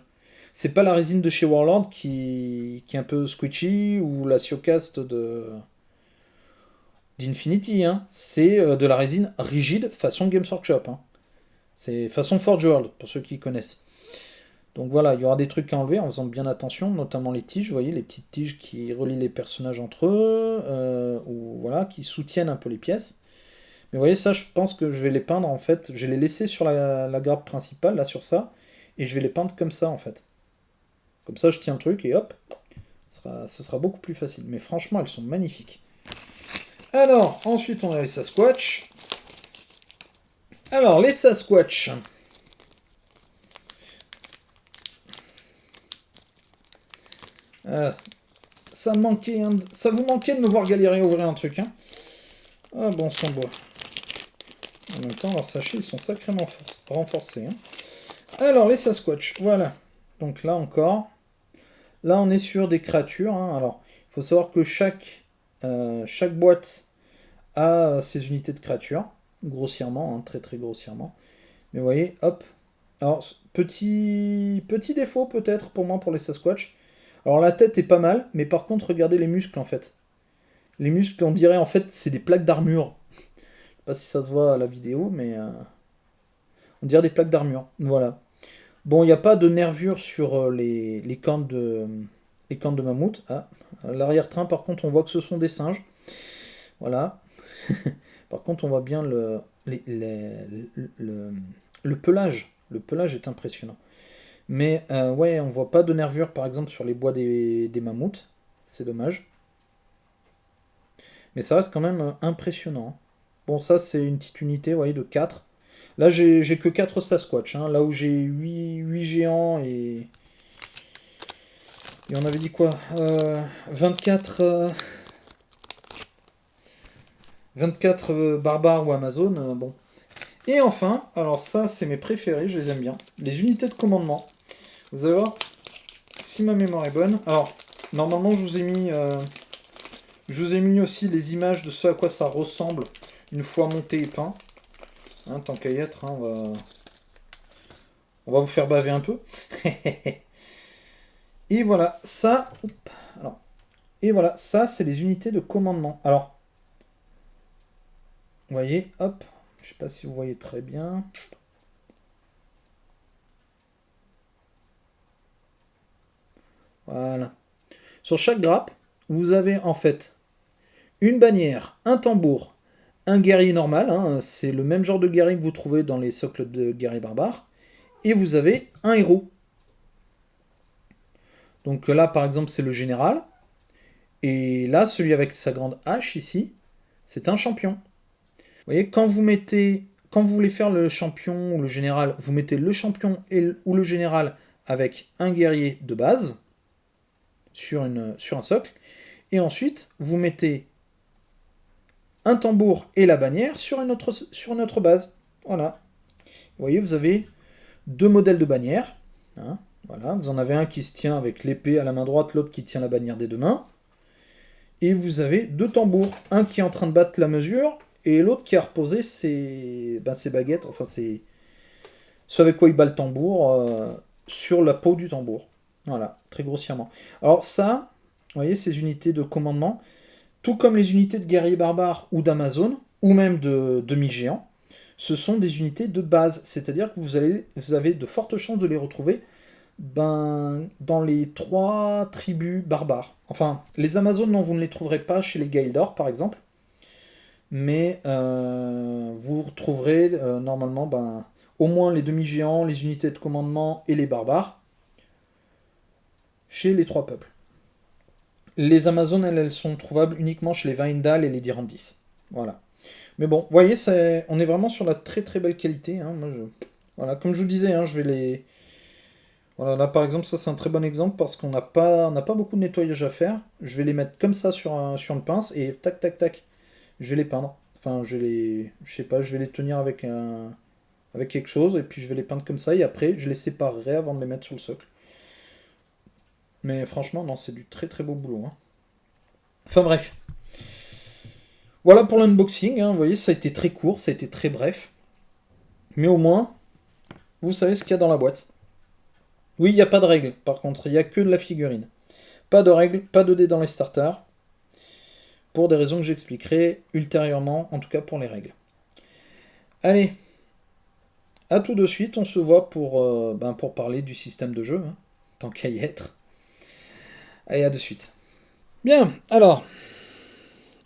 c'est pas la résine de chez Warlord qui est un peu squishy, ou la Siocast d'Infinity, hein. C'est de la résine rigide façon Games Workshop, hein. C'est façon Forge World, pour ceux qui connaissent. Donc voilà, il y aura des trucs à enlever en faisant bien attention, notamment les tiges, vous voyez, les petites tiges qui relient les personnages entre eux, ou voilà, qui soutiennent un peu les pièces. Mais vous voyez, ça, je pense que je vais les peindre, en fait, je vais les laisser sur la grappe principale, là, sur ça, et je vais les peindre comme ça, en fait. Comme ça, je tiens le truc, et hop, ce sera beaucoup plus facile. Mais franchement, elles sont magnifiques. Alors, ensuite, on a les Sasquatch. Alors, les Sasquatch... ça manquait, hein, ça vous manquait de me voir galérer à ouvrir un truc, hein. Ah bon sang bois. En même temps, leurs sachets, ils sont sacrément renforcés. Hein. Alors, les Sasquatch, voilà. Donc là encore, là on est sur des créatures. Hein. Alors, il faut savoir que chaque boîte a ses unités de créatures, grossièrement, hein, très très grossièrement. Mais vous voyez, hop. Alors, petit défaut peut-être pour moi pour les Sasquatch. Alors la tête est pas mal, mais par contre, regardez les muscles en fait. Les muscles, on dirait en fait, c'est des plaques d'armure. Je sais pas si ça se voit à la vidéo, mais on dirait des plaques d'armure. Voilà. Bon, il n'y a pas de nervures sur les cornes de mammouth. Ah, à l'arrière-train, par contre, on voit que ce sont des singes. Voilà. Par contre, on voit bien le pelage. Le pelage est impressionnant. Mais ouais, on voit pas de nervures, par exemple, sur les bois des mammouths. C'est dommage. Mais ça reste quand même impressionnant. Bon, ça, c'est une petite unité, vous voyez, de 4. Là, j'ai que 4 Sasquatch. Hein. Là où j'ai 8 géants et... Et on avait dit quoi 24... 24 barbares ou Amazon, bon. Et enfin, alors ça, c'est mes préférés, je les aime bien. Les unités de commandement. Vous allez voir, si ma mémoire est bonne. Alors, normalement, je vous ai mis aussi les images de ce à quoi ça ressemble une fois monté et peint. Hein, tant qu'à y être, hein, on va vous faire baver un peu. Et voilà, ça... Alors, et voilà, ça, c'est les unités de commandement. Alors, vous voyez, hop, je sais pas si vous voyez très bien. Voilà. Sur chaque grappe, vous avez en fait une bannière, un tambour, un guerrier normal, hein, c'est le même genre de guerrier que vous trouvez dans les socles de guerrier barbare, et vous avez un héros. Donc là, par exemple, c'est le général, et là, celui avec sa grande hache ici, c'est un champion. Vous voyez, quand vous voulez faire le champion ou le général, vous mettez le champion ou le général avec un guerrier de base sur un socle, et ensuite vous mettez un tambour et la bannière sur une autre base. Voilà. Vous voyez, vous avez deux modèles de bannière. Hein, voilà, vous en avez un qui se tient avec l'épée à la main droite, l'autre qui tient la bannière des deux mains. Et vous avez deux tambours, un qui est en train de battre la mesure Et l'autre qui a reposé ses baguettes, enfin c'est ce avec quoi il bat le tambour, sur la peau du tambour. Voilà, très grossièrement. Alors ça, vous voyez, ces unités de commandement, tout comme les unités de guerriers barbares ou d'Amazon, ou même de demi-géants, ce sont des unités de base. C'est-à-dire que vous avez de fortes chances de les retrouver dans les trois tribus barbares. Enfin, les Amazones, non, vous ne les trouverez pas chez les Gaeldor, par exemple. Mais vous retrouverez normalement au moins les demi-géants, les unités de commandement et les barbares chez les trois peuples. Les Amazones, elles sont trouvables uniquement chez les Vaindal et les Dirandis. Voilà. Mais bon, vous voyez, on est vraiment sur la très très belle qualité. Hein. Voilà, comme je vous disais, hein, je vais les. Voilà, là par exemple, ça c'est un très bon exemple parce qu'on n'a pas beaucoup de nettoyage à faire. Je vais les mettre comme ça sur une pince et tac tac tac, je vais les peindre. Enfin, je sais pas, je vais les tenir avec quelque chose et puis je vais les peindre comme ça et après je les séparerai avant de les mettre sur le socle. Mais franchement, non, c'est du très très beau boulot. Hein. Enfin bref. Voilà pour l'unboxing, hein. Vous voyez, ça a été très court, ça a été très bref. Mais au moins, vous savez ce qu'il y a dans la boîte. Oui, il n'y a pas de règles, par contre, il n'y a que de la figurine. Pas de règles, pas de dés dans les starters, pour des raisons que j'expliquerai ultérieurement, en tout cas pour les règles. Allez, à tout de suite, on se voit pour parler du système de jeu, hein, tant qu'à y être. Allez, à de suite. Bien, alors,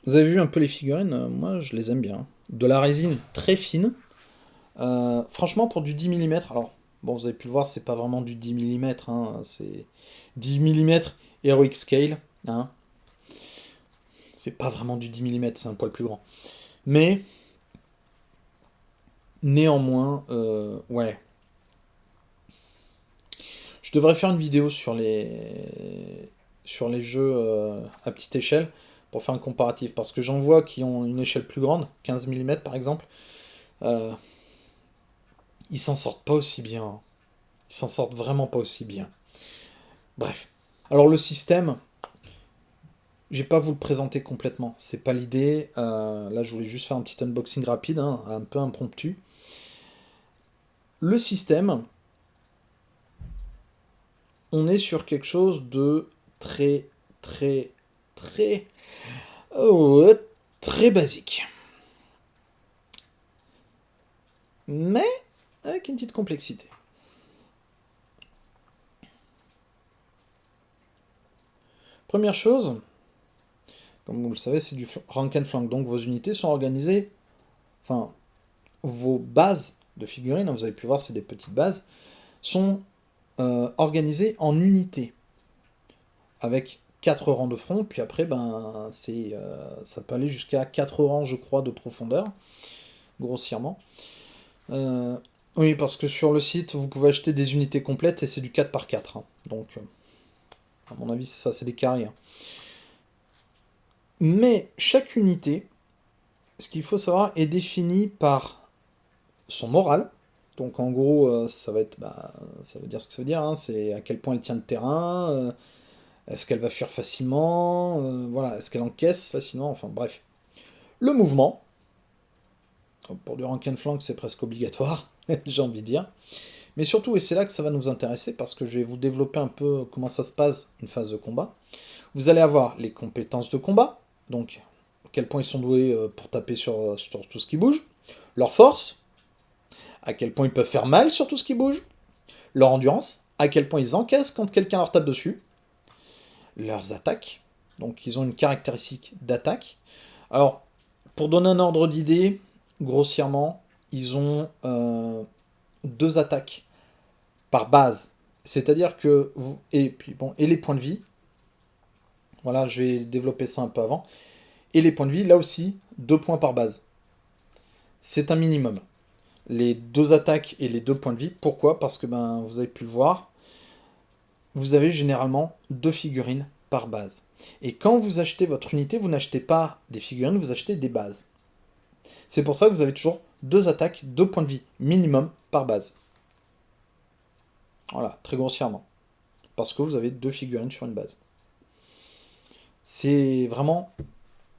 vous avez vu un peu les figurines, moi je les aime bien. De la résine très fine. Franchement, pour du 10 mm, alors, bon, vous avez pu le voir, c'est pas vraiment du 10 mm, hein, c'est 10 mm Heroic Scale. Hein. C'est pas vraiment du 10 mm, c'est un poil plus grand. Mais, néanmoins, ouais. Je devrais faire une vidéo sur les jeux à petite échelle pour faire un comparatif. Parce que j'en vois qui ont une échelle plus grande, 15 mm par exemple. Euh, Ils s'en sortent pas aussi bien. Ils s'en sortent vraiment pas aussi bien. Bref. Alors le système, je vais pas vous le présenter complètement. C'est pas l'idée. Là, je voulais juste faire un petit unboxing rapide, hein, un peu impromptu. Le système, on est sur quelque chose de très, très, très, très basique. Mais avec une petite complexité. Première chose, comme vous le savez, c'est du rank and flank. Donc vos unités sont organisées, enfin, vos bases de figurines, vous avez pu voir, c'est des petites bases, sont organisées en unités, avec 4 rangs de front, puis après, ça peut aller jusqu'à 4 rangs, je crois, de profondeur, grossièrement. Oui, parce que sur le site, vous pouvez acheter des unités complètes, et c'est du 4x4. Hein. Donc, à mon avis, c'est ça, c'est des carrés. Hein. Mais chaque unité, ce qu'il faut savoir, est définie par son moral. Donc en gros, ça veut dire ce que ça veut dire. Hein, c'est à quel point elle tient le terrain, est-ce qu'elle va fuir facilement, voilà, est-ce qu'elle encaisse facilement, enfin bref. Le mouvement, pour du rank and flank, c'est presque obligatoire, j'ai envie de dire. Mais surtout, et c'est là que ça va nous intéresser, parce que je vais vous développer un peu comment ça se passe une phase de combat. Vous allez avoir les compétences de combat, donc à quel point ils sont doués pour taper sur tout ce qui bouge, leur force, à quel point ils peuvent faire mal sur tout ce qui bouge, leur endurance, à quel point ils encaissent quand quelqu'un leur tape dessus, leurs attaques, donc ils ont une caractéristique d'attaque. Alors, pour donner un ordre d'idée, grossièrement, ils ont 2 attaques par base. C'est-à-dire que... et les points de vie. Voilà, je vais développer ça un peu avant. Et les points de vie, là aussi, 2 points par base. C'est un minimum. Les 2 attaques et les 2 points de vie. Pourquoi? Parce que vous avez pu le voir, vous avez généralement 2 figurines par base. Et quand vous achetez votre unité, vous n'achetez pas des figurines, vous achetez des bases. C'est pour ça que vous avez toujours 2 attaques, 2 points de vie minimum par base. Voilà, très grossièrement. Parce que vous avez 2 figurines sur une base. C'est vraiment...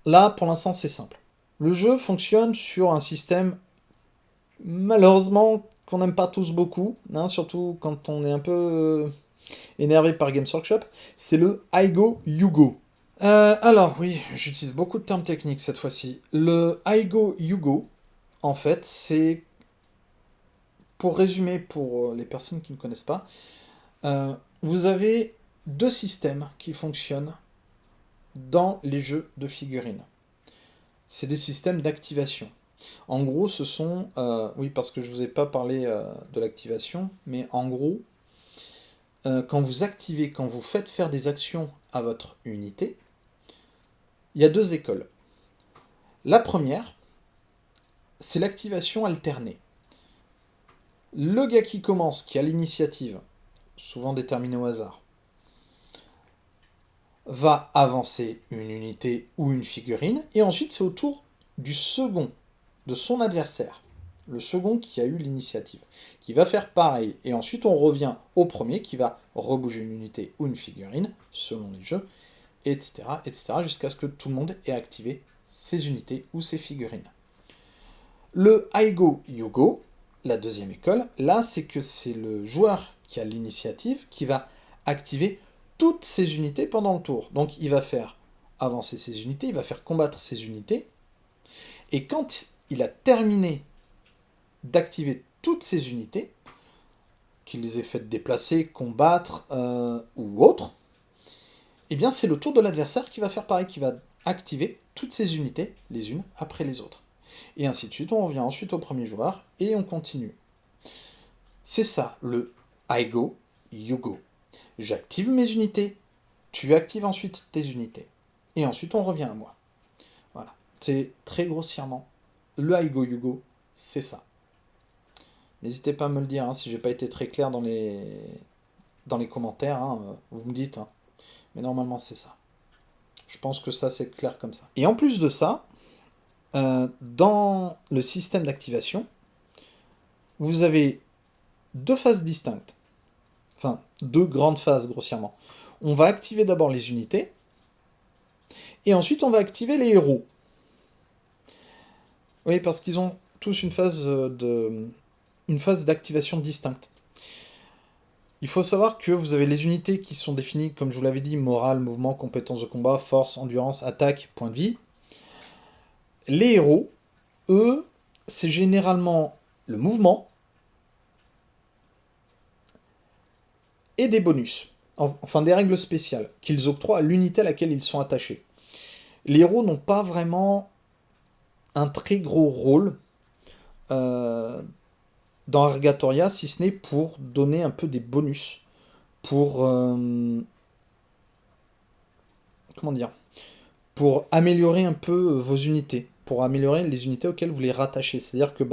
Là, pour l'instant, c'est simple. Le jeu fonctionne sur un système, malheureusement, qu'on n'aime pas tous beaucoup, hein, surtout quand on est un peu énervé par Games Workshop, c'est le Aigo Yugo. Alors oui, j'utilise beaucoup de termes techniques cette fois-ci. Le Aigo Yugo, en fait, c'est, pour résumer pour les personnes qui ne connaissent pas, vous avez deux systèmes qui fonctionnent dans les jeux de figurines. C'est des systèmes d'activation. En gros, ce sont... oui, parce que je ne vous ai pas parlé de l'activation, mais en gros, quand vous activez, quand vous faites faire des actions à votre unité, il y a deux écoles. La première, c'est l'activation alternée. Le gars qui commence, qui a l'initiative, souvent déterminée au hasard, va avancer une unité ou une figurine, et ensuite c'est au tour du second, de son adversaire, le second qui a eu l'initiative, qui va faire pareil, et ensuite on revient au premier qui va rebouger une unité ou une figurine, selon les jeux, etc., etc., jusqu'à ce que tout le monde ait activé ses unités ou ses figurines. Le Aigo Yugo, la deuxième école, là c'est que c'est le joueur qui a l'initiative qui va activer toutes ses unités pendant le tour. Donc il va faire avancer ses unités, il va faire combattre ses unités, et quand il a terminé d'activer toutes ses unités, qu'il les ait faites déplacer, combattre ou autre, eh bien c'est le tour de l'adversaire qui va faire pareil, qui va activer toutes ses unités les unes après les autres. Et ainsi de suite, on revient ensuite au premier joueur et on continue. C'est ça le Aigo Yugo. J'active mes unités, tu actives ensuite tes unités. Et ensuite on revient à moi. Voilà. C'est très grossièrement. Le Aigo Yugo, c'est ça. N'hésitez pas à me le dire hein, si j'ai pas été très clair dans les commentaires. Hein, vous me dites. Hein. Mais normalement c'est ça. Je pense que ça c'est clair comme ça. Et en plus de ça, dans le système d'activation, vous avez deux phases distinctes. Enfin, deux grandes phases grossièrement. On va activer d'abord les unités, et ensuite on va activer les héros. Oui, parce qu'ils ont tous une phase d'activation distincte. Il faut savoir que vous avez les unités qui sont définies, comme je vous l'avais dit, morale, mouvement, compétence de combat, force, endurance, attaque, point de vie. Les héros, eux, c'est généralement le mouvement et des bonus. Enfin, des règles spéciales qu'ils octroient à l'unité à laquelle ils sont attachés. Les héros n'ont pas vraiment un très gros rôle dans Argatoria, si ce n'est pour donner un peu des bonus, pour comment dire, pour améliorer un peu vos unités, pour améliorer les unités auxquelles vous les rattachez. C'est-à-dire que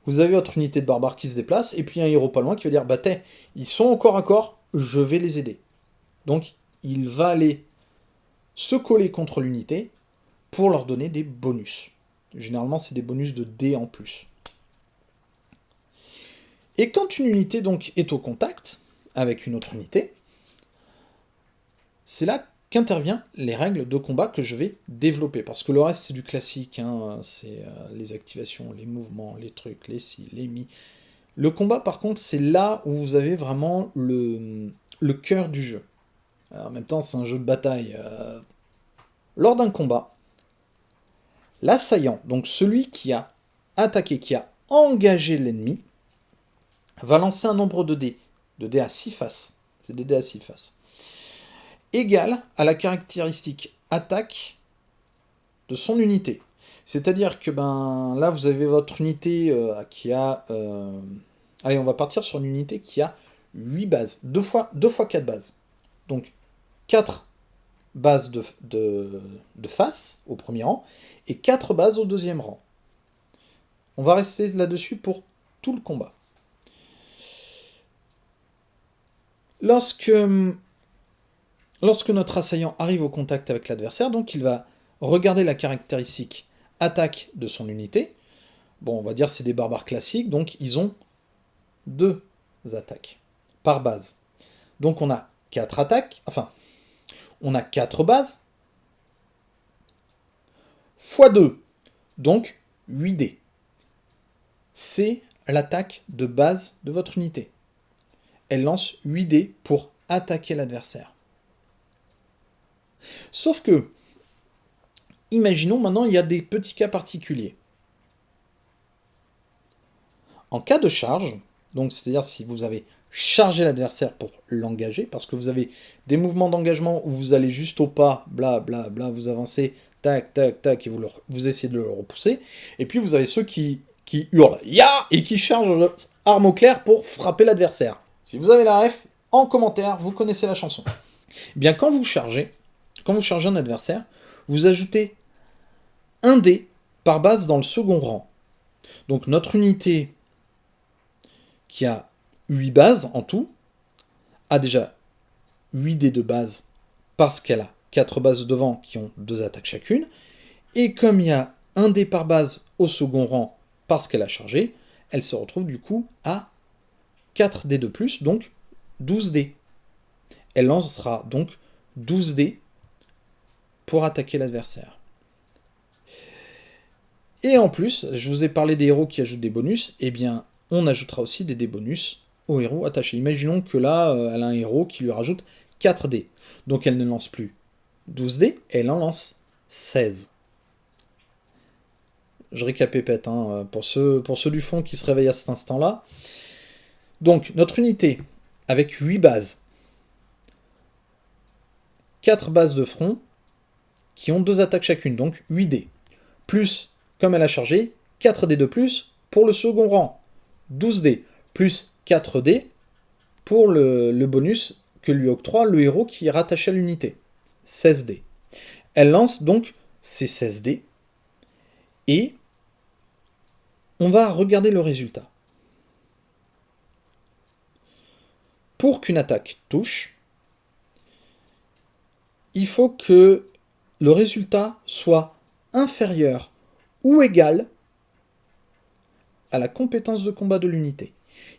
vous avez votre unité de barbare qui se déplace, et puis un héros pas loin qui va dire ils sont au corps à corps, je vais les aider. Donc il va aller se coller contre l'unité pour leur donner des bonus. Généralement, c'est des bonus de dés en plus. Et quand une unité donc est au contact avec une autre unité, c'est là qu'interviennent les règles de combat que je vais développer. Parce que le reste, c'est du classique. Hein, c'est les activations, les mouvements, les trucs, les si, les mi. Le combat, par contre, c'est là où vous avez vraiment le cœur du jeu. Alors, en même temps, c'est un jeu de bataille. Lors d'un combat, l'assaillant, donc celui qui a attaqué, qui a engagé l'ennemi, va lancer un nombre de dés à 6 faces. C'est des dés à 6 faces. Égal à la caractéristique attaque de son unité. C'est-à-dire que là, vous avez votre unité qui a... allez, on va partir sur une unité qui a 8 bases. 2 fois 4 bases. Donc, 4 bases de face au premier rang et 4 bases au deuxième rang. On va rester là-dessus pour tout le combat. Lorsque notre assaillant arrive au contact avec l'adversaire, donc il va regarder la caractéristique attaque de son unité. Bon, on va dire c'est des barbares classiques, donc ils ont 2 attaques par base. Donc on a 4 attaques, enfin, on a 4 bases, x 2. Donc 8 dés. C'est l'attaque de base de votre unité. Elle lance 8 dés pour attaquer l'adversaire. Sauf que, imaginons maintenant, il y a des petits cas particuliers. En cas de charge, donc c'est-à-dire si vous avez chargé l'adversaire pour l'engager, parce que vous avez des mouvements d'engagement où vous allez juste au pas, bla bla bla, vous avancez, tac tac tac, et vous essayez de le repousser, et puis vous avez ceux qui hurlent ya et qui chargent arme au clair pour frapper l'adversaire. Si vous avez la ref, en commentaire, vous connaissez la chanson. Eh bien, quand vous chargez un adversaire, vous ajoutez un dé par base dans le second rang. Donc notre unité qui a 8 bases en tout, a déjà 8 dés de base parce qu'elle a 4 bases devant qui ont 2 attaques chacune. Et comme il y a un dé par base au second rang parce qu'elle a chargé, elle se retrouve du coup à 4 dés de plus, donc 12 dés. Elle lancera donc 12 dés pour attaquer l'adversaire. Et en plus, je vous ai parlé des héros qui ajoutent des bonus, eh bien, on ajoutera aussi des dés bonus au héros attaché. Imaginons que là, elle a un héros qui lui rajoute 4 dés. Donc elle ne lance plus 12 dés, elle en lance 16. Je récapépète, pour ceux du fond qui se réveillent à cet instant-là. Donc, notre unité, avec 8 bases, 4 bases de front, qui ont 2 attaques chacune, donc 8 dés. Plus, comme elle a chargé, 4 dés de plus pour le second rang. 12 dés, plus 4 dés pour le bonus que lui octroie le héros qui est rattaché à l'unité. 16 dés. Elle lance donc ces 16 dés, et on va regarder le résultat. Pour qu'une attaque touche, il faut que le résultat soit inférieur ou égal à la compétence de combat de l'unité.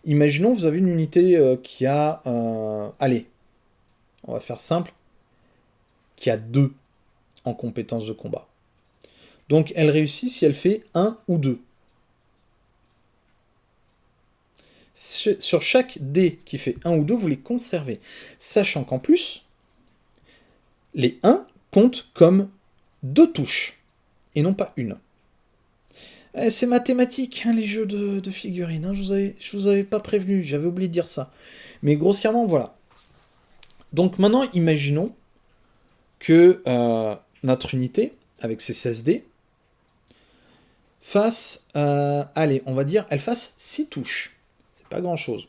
Imaginons vous avez une unité qui a... allez, on va faire simple, qui a 2 en compétence de combat. Donc elle réussit si elle fait 1 ou 2. Sur chaque dé qui fait 1 ou 2, vous les conservez. Sachant qu'en plus, les 1 comptent comme 2 touches, et non pas une. C'est mathématique, les jeux de figurines. Je vous avais pas prévenu, j'avais oublié de dire ça. Mais grossièrement, voilà. Donc maintenant, imaginons que notre unité, avec ses 16 dés, fasse, allez, on va dire, elle fasse 6 touches. C'est pas grand-chose.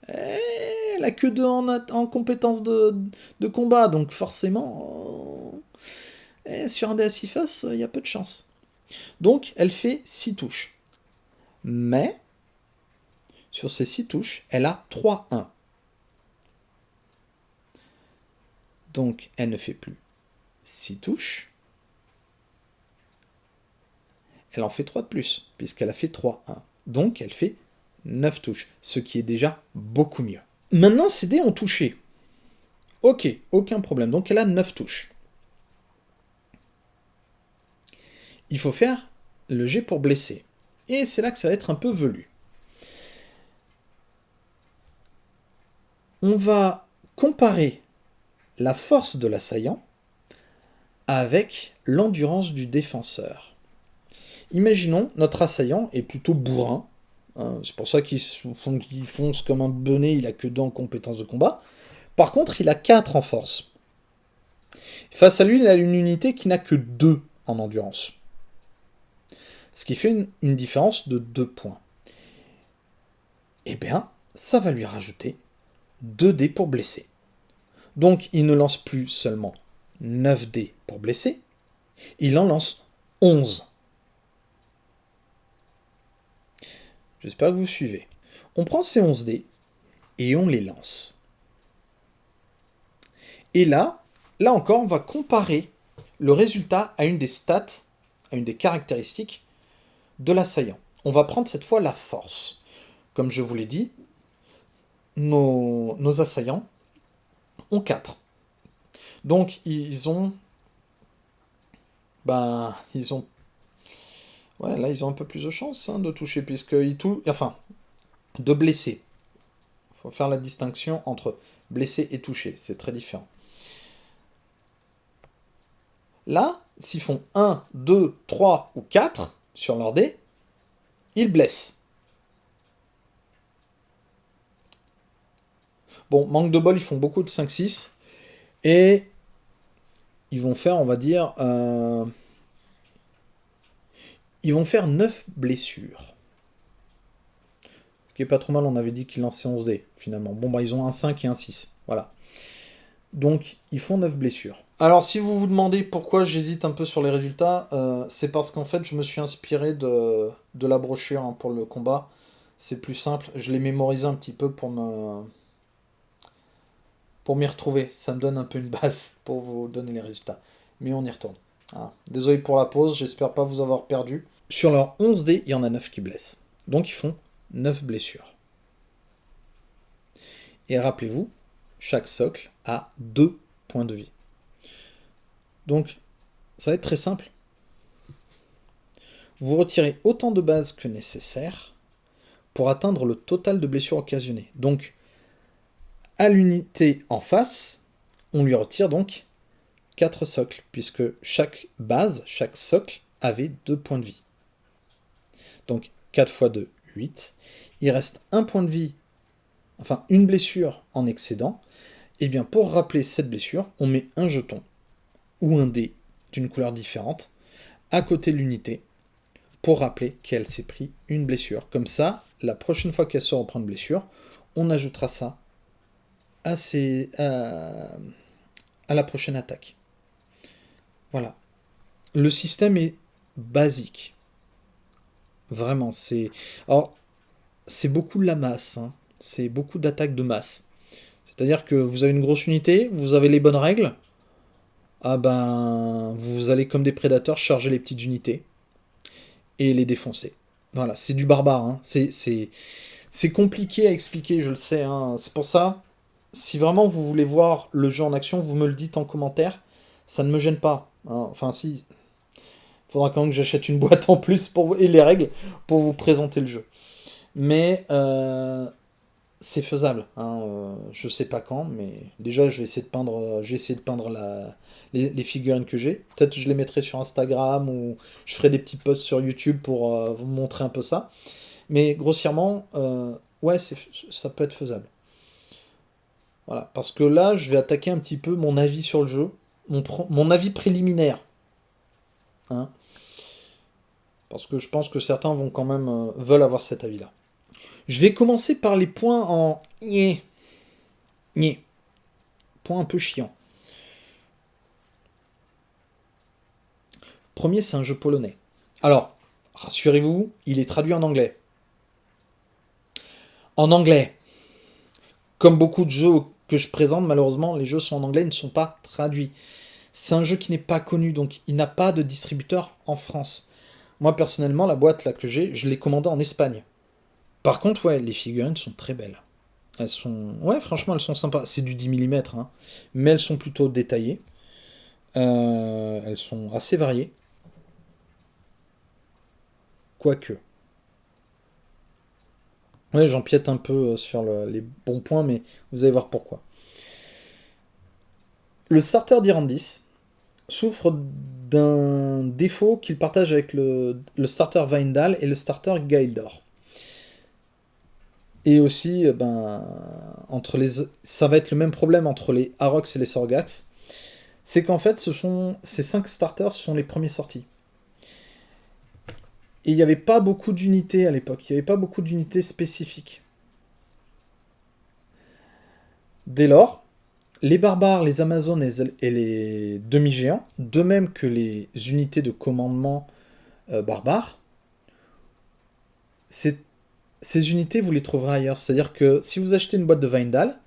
Elle a que 2 en compétences de combat, donc forcément, sur un dé à 6 faces, il y a peu de chance. Donc, elle fait 6 touches. Mais, sur ces 6 touches, elle a 3 1. Donc, elle ne fait plus 6 touches. Elle en fait 3 de plus, puisqu'elle a fait 3 1. Donc, elle fait 9 touches, ce qui est déjà beaucoup mieux. Maintenant, ces dés ont touché. Ok, aucun problème. Donc, elle a 9 touches. Il faut faire le jet pour blesser. Et c'est là que ça va être un peu velu. On va comparer la force de l'assaillant avec l'endurance du défenseur. Imaginons, notre assaillant est plutôt bourrin. C'est pour ça qu'il fonce comme un bonnet, il a que 2 en compétences de combat. Par contre, il a 4 en force. Face à lui, il a une unité qui n'a que 2 en endurance. Ce qui fait une différence de 2 points. Eh bien, ça va lui rajouter 2 dés pour blesser. Donc, il ne lance plus seulement 9 dés pour blesser, il en lance 11. J'espère que vous suivez. On prend ces 11 dés et on les lance. Et là encore, on va comparer le résultat à une des stats, à une des caractéristiques de l'assaillant. On va prendre cette fois la force. Comme je vous l'ai dit, nos assaillants ont 4. Donc ils ont Ouais, là, ils ont un peu plus de chance hein, de toucher, puisqu'ils touchent... Enfin, de blesser. Il faut faire la distinction entre blesser et toucher. C'est très différent. Là, s'ils font 1, 2, 3 ou 4 sur leur dé, ils blessent. Bon, manque de bol, ils font beaucoup de 5-6. Et ils vont faire, on va dire... ils vont faire 9 blessures. Ce qui est pas trop mal, on avait dit qu'ils lançaient 11 dés, finalement. Bon, bah, ils ont un 5 et un 6. Voilà. Donc, ils font 9 blessures. Alors, si vous vous demandez pourquoi j'hésite un peu sur les résultats, c'est parce qu'en fait, je me suis inspiré de la brochure hein, pour le combat. C'est plus simple. Je l'ai mémorisé un petit peu pour m'y retrouver. Ça me donne un peu une base pour vous donner les résultats. Mais on y retourne. Voilà. Désolé pour la pause, j'espère pas vous avoir perdu. Sur leurs 11 dés, il y en a 9 qui blessent. Donc, ils font 9 blessures. Et rappelez-vous, chaque socle a 2 points de vie. Donc, ça va être très simple. Vous retirez autant de bases que nécessaire pour atteindre le total de blessures occasionnées. Donc, à l'unité en face, on lui retire donc 4 socles, puisque chaque base, chaque socle, avait 2 points de vie. Donc, 4 fois 2, 8. Il reste un point de vie, enfin une blessure en excédent. Et bien, pour rappeler cette blessure, on met un jeton ou un dé d'une couleur différente à côté de l'unité pour rappeler qu'elle s'est pris une blessure. Comme ça, la prochaine fois qu'elle se reprend une blessure, on ajoutera ça à la prochaine attaque. Voilà. Le système est basique. Vraiment, c'est... Alors, c'est beaucoup de la masse. Hein. C'est beaucoup d'attaques de masse. C'est-à-dire que vous avez une grosse unité, vous avez les bonnes règles, ah ben, vous allez comme des prédateurs charger les petites unités et les défoncer. Voilà, c'est du barbare. Hein. C'est compliqué à expliquer, je le sais. Hein. C'est pour ça, si vraiment vous voulez voir le jeu en action, vous me le dites en commentaire. Ça ne me gêne pas. Hein. Enfin, si, il faudra quand même que j'achète une boîte en plus et les règles pour vous présenter le jeu. Mais c'est faisable. Hein. Je sais pas quand, mais déjà je vais essayer de peindre, les figurines que j'ai. Peut-être que je les mettrai sur Instagram ou je ferai des petits posts sur YouTube pour vous montrer un peu ça. Mais grossièrement, ouais, ça peut être faisable. Voilà, parce que là, je vais attaquer un petit peu mon avis sur le jeu, mon avis préliminaire. Hein, parce que je pense que certains vont quand même veulent avoir cet avis-là. Je vais commencer par les points en Nyeh. Point un peu chiant. Premier, c'est un jeu polonais. Alors, rassurez-vous, il est traduit en anglais. En anglais. Comme beaucoup de jeux que je présente, malheureusement, les jeux sont en anglais, ils ne sont pas traduits. C'est un jeu qui n'est pas connu, donc il n'a pas de distributeur en France. Moi, personnellement, la boîte là que j'ai, je l'ai commandée en Espagne. Par contre, ouais, les figurines sont très belles. Elles sont... Ouais, franchement, elles sont sympas. C'est du 10 mm, hein, mais elles sont plutôt détaillées. Elles sont assez variées. Quoique. Ouais, j'empiète un peu sur les bons points, mais vous allez voir pourquoi. Le starter d'Irandis souffre d'un défaut qu'il partage avec le starter Vaindal et le starter Gaildor. Et aussi, ça va être le même problème entre les Arox et les Sorgax. C'est qu'en fait, ces 5 starters sont les premiers sortis. Et il n'y avait pas beaucoup d'unités à l'époque. Il n'y avait pas beaucoup d'unités spécifiques. Dès lors, les barbares, les amazones et les demi-géants, de même que les unités de commandement barbares, ces unités, vous les trouverez ailleurs. C'est-à-dire que si vous achetez une boîte de Vaindal,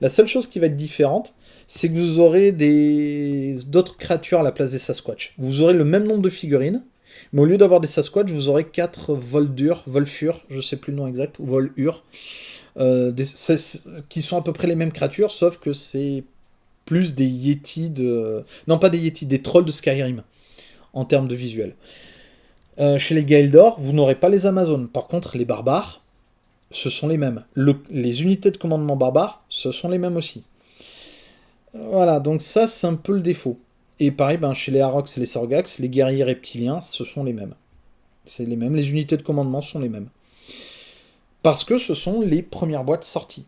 la seule chose qui va être différente, c'est que vous aurez d'autres créatures à la place des Sasquatch. Vous aurez le même nombre de figurines, mais au lieu d'avoir des Sasquatch, vous aurez 4 Volfur, je sais plus le nom exact, ou Volur, qui sont à peu près les mêmes créatures, sauf que c'est plus des Yétis de... Non, pas des Yétis, des trolls de Skyrim, en termes de visuel. Chez les Gaeldor, vous n'aurez pas les Amazones. Par contre, les barbares, ce sont les mêmes. Les unités de commandement barbares, ce sont les mêmes aussi. Voilà, donc ça, c'est un peu le défaut. Et pareil, ben, chez les Arox et les Sorgax, les guerriers reptiliens, ce sont les mêmes. C'est les mêmes, les unités de commandement sont les mêmes. Parce que ce sont les premières boîtes sorties.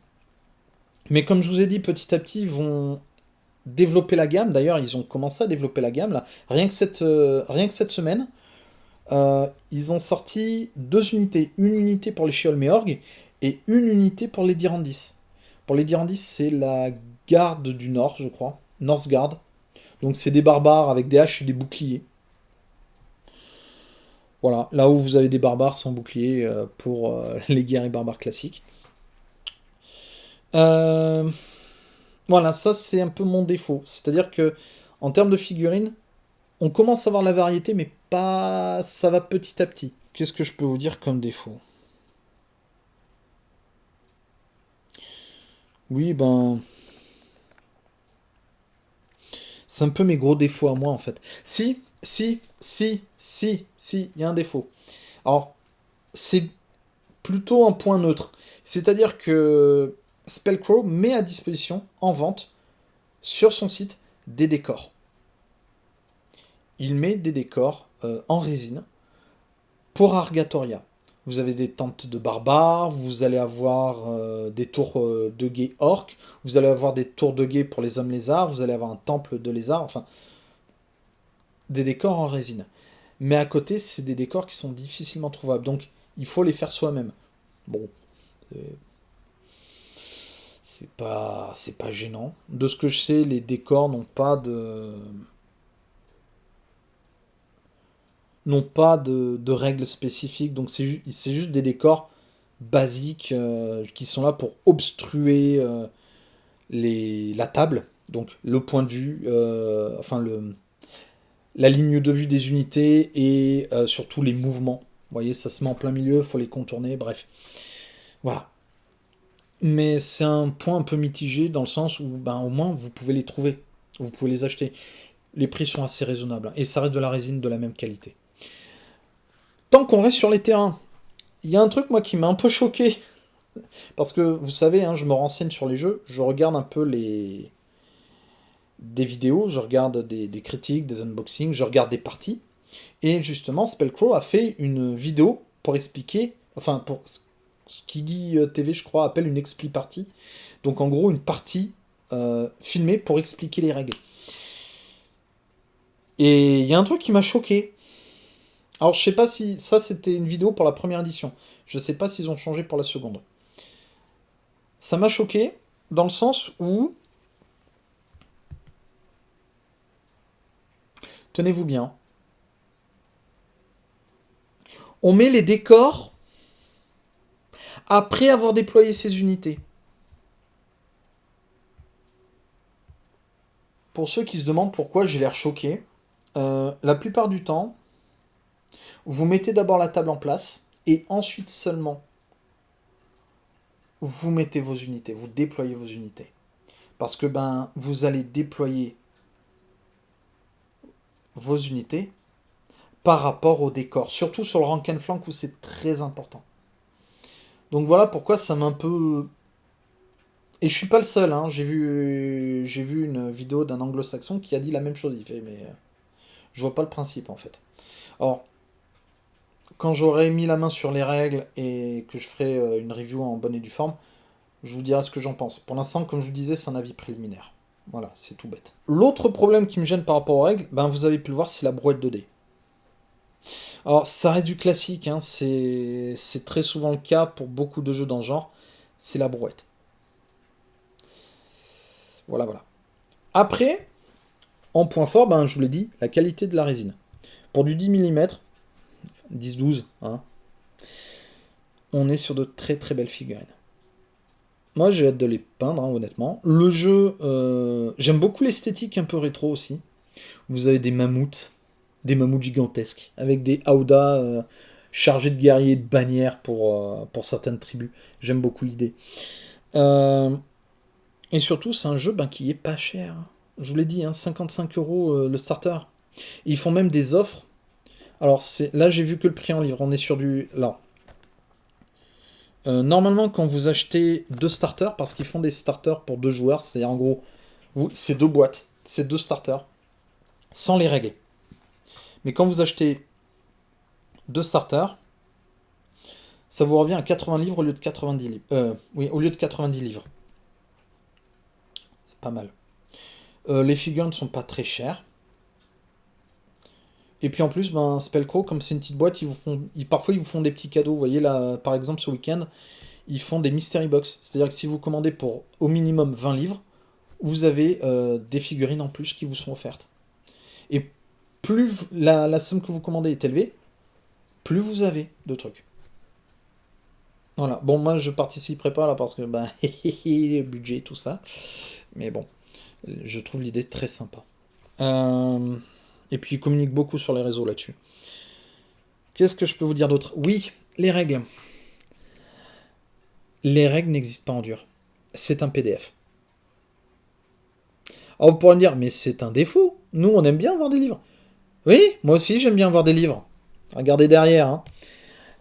Mais comme je vous ai dit, petit à petit, ils vont développer la gamme. D'ailleurs, ils ont commencé à développer la gamme, là. Rien que cette semaine, ils ont sorti 2 unités. Une unité pour les Sheol-Meorg et une unité pour les Dirandis. Pour les Dirandis, c'est la garde du Nord, je crois. Northgard. Donc c'est des barbares avec des haches et des boucliers. Voilà, là où vous avez des barbares sans bouclier pour les guerriers barbares classiques. Euh, voilà, ça c'est un peu mon défaut. C'est-à-dire que en termes de figurines, on commence à avoir la variété, mais pas, ça va petit à petit. Qu'est-ce que je peux vous dire comme défaut? Oui, ben, c'est un peu mes gros défauts à moi en fait. Si, il y a un défaut. Alors, c'est plutôt un point neutre. C'est-à-dire que Spellcrow met à disposition, en vente, sur son site, des décors. Il met des décors en résine pour Argatoria. Vous avez des tentes de barbares, vous allez avoir des tours de guet orques, vous allez avoir des tours de guet pour les hommes lézards, vous allez avoir un temple de lézards, enfin, des décors en résine. Mais à côté, c'est des décors qui sont difficilement trouvables, donc il faut les faire soi-même. Bon, c'est pas gênant. De ce que je sais, les décors n'ont pas de règles spécifiques, donc c'est juste des décors basiques qui sont là pour obstruer la table, donc le point de vue, enfin la ligne de vue des unités et surtout les mouvements. Vous voyez, ça se met en plein milieu, il faut les contourner, bref. Voilà. Mais c'est un point un peu mitigé dans le sens où ben, au moins vous pouvez les trouver, vous pouvez les acheter. Les prix sont assez raisonnables et ça reste de la résine de la même qualité. Tant qu'on reste sur les terrains, il y a un truc moi qui m'a un peu choqué parce que vous savez, hein, je me renseigne sur les jeux, je regarde un peu des vidéos, je regarde des critiques, des unboxings, je regarde des parties. Et justement, Spellcrow a fait une vidéo pour expliquer, enfin pour ce qu'Iggy TV, je crois, appelle une expli partie. Donc en gros, une partie filmée pour expliquer les règles. Et il y a un truc qui m'a choqué. Alors je sais pas si ça c'était une vidéo pour la première édition. Je sais pas s'ils ont changé pour la seconde. Ça m'a choqué dans le sens où, tenez-vous bien, on met les décors après avoir déployé ces unités. Pour ceux qui se demandent pourquoi j'ai l'air choqué, la plupart du temps, vous mettez d'abord la table en place et ensuite seulement vous mettez vos unités, vous déployez vos unités. Parce que ben vous allez déployer vos unités par rapport au décor, surtout sur le rank and flank où c'est très important. Donc voilà pourquoi ça m'a un peu. Et je suis pas le seul, hein. J'ai vu une vidéo d'un anglo-saxon qui a dit la même chose. Il fait, mais je vois pas le principe en fait. Or, quand j'aurai mis la main sur les règles et que je ferai une review en bonne et due forme, je vous dirai ce que j'en pense. Pour l'instant, comme je vous disais, c'est un avis préliminaire. Voilà, c'est tout bête. L'autre problème qui me gêne par rapport aux règles, ben vous avez pu le voir, c'est la brouette de dés. Alors, ça reste du classique, hein, c'est très souvent le cas pour beaucoup de jeux dans le genre, c'est la brouette. Voilà, voilà. Après, en point fort, ben, je vous l'ai dit, la qualité de la résine. Pour du 10 mm, 10-12, hein, on est sur de très très belles figurines. Moi, j'ai hâte de les peindre, hein, honnêtement. Le jeu, j'aime beaucoup l'esthétique un peu rétro aussi. Vous avez des mammouths gigantesques, avec des haudas chargés de guerriers et de bannières pour certaines tribus. J'aime beaucoup l'idée. Euh, et surtout, c'est un jeu ben, qui est pas cher. Je vous l'ai dit, hein, 55 € le starter. Ils font même des offres Alors, là, j'ai vu que le prix en livre. On est sur du... Là. Normalement, quand vous achetez 2 starters, parce qu'ils font des starters pour 2 joueurs, c'est-à-dire en gros, c'est 2 boîtes, c'est 2 starters, sans les règles. Mais quand vous achetez 2 starters, ça vous revient à 80 livres au lieu de 90 livres. Oui, au lieu de 90 livres. C'est pas mal. Les figures ne sont pas très chères. Et puis en plus, ben, Spellcrow, comme c'est une petite boîte, parfois ils vous font des petits cadeaux. Vous voyez là, par exemple, ce week-end, ils font des mystery box. C'est-à-dire que si vous commandez pour au minimum 20 livres, vous avez des figurines en plus qui vous sont offertes. Et plus la somme que vous commandez est élevée, plus vous avez de trucs. Voilà. Bon, moi je participerai pas là parce que ben, budget, tout ça. Mais bon, je trouve l'idée très sympa. Et puis ils communiquent beaucoup sur les réseaux là-dessus. Qu'est-ce que je peux vous dire d'autre? Oui, les règles. Les règles n'existent pas en dur. C'est un PDF. Alors vous pourrez me dire, mais c'est un défaut. Nous, on aime bien voir des livres. Oui, moi aussi, j'aime bien voir des livres. Regardez derrière. Hein.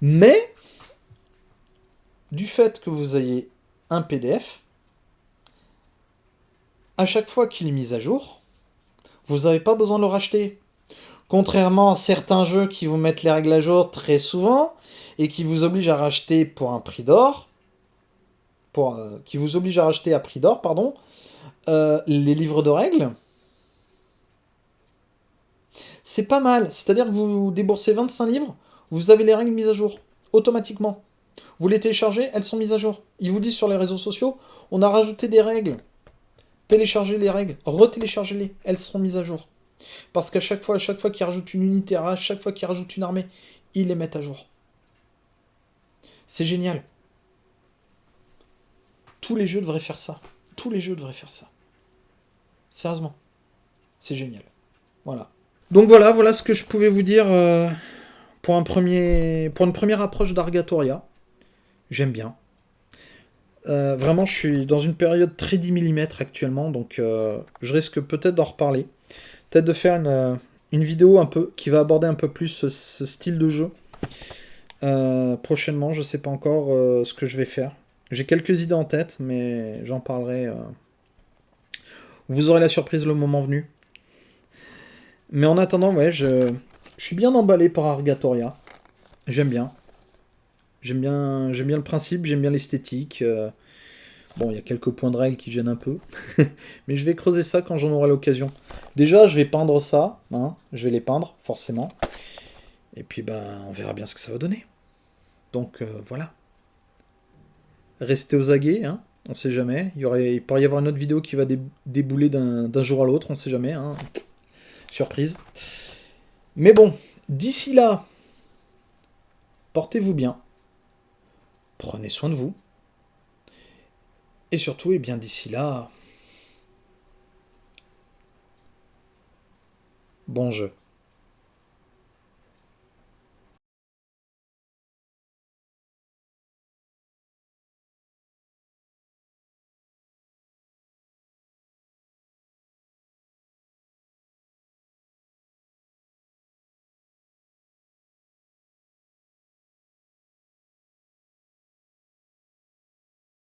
Mais, du fait que vous ayez un PDF, à chaque fois qu'il est mis à jour, vous n'avez pas besoin de le racheter. Contrairement à certains jeux qui vous mettent les règles à jour très souvent et qui vous obligent à racheter pour un prix d'or, qui vous obligent à racheter à prix d'or, pardon, les livres de règles, c'est pas mal. C'est-à-dire que vous déboursez 25 livres, vous avez les règles mises à jour, automatiquement. Vous les téléchargez, elles sont mises à jour. Ils vous disent sur les réseaux sociaux, on a rajouté des règles. Téléchargez les règles, retéléchargez-les, elles seront mises à jour. Parce qu'à chaque fois qu'ils rajoutent une unité, à chaque fois qu'ils rajoutent une armée, ils les mettent à jour. C'est génial. Tous les jeux devraient faire ça. Tous les jeux devraient faire ça. Sérieusement. C'est génial. Voilà. Donc voilà ce que je pouvais vous dire pour une première approche d'Argatoria. J'aime bien. Vraiment, je suis dans une période très 10 mm actuellement, donc je risque peut-être d'en reparler. Peut-être de faire une vidéo un peu qui va aborder un peu plus ce style de jeu. Prochainement, je sais pas encore ce que je vais faire. J'ai quelques idées en tête, mais j'en parlerai. Vous aurez la surprise le moment venu. Mais en attendant, ouais, je suis bien emballé par Argatoria. J'aime bien. J'aime bien le principe, j'aime bien l'esthétique. Bon, il y a quelques points de règle qui gênent un peu. Mais je vais creuser ça quand j'en aurai l'occasion. Déjà, je vais peindre ça. Hein, je vais les peindre, forcément. Et puis, ben, on verra bien ce que ça va donner. Donc, voilà. Restez aux aguets, hein. On sait jamais. Il pourrait y avoir une autre vidéo qui va débouler d'un jour à l'autre. On sait jamais. Hein. Surprise. Mais bon, d'ici là, portez-vous bien. Prenez soin de vous. Et surtout, eh bien d'ici là, bon jeu.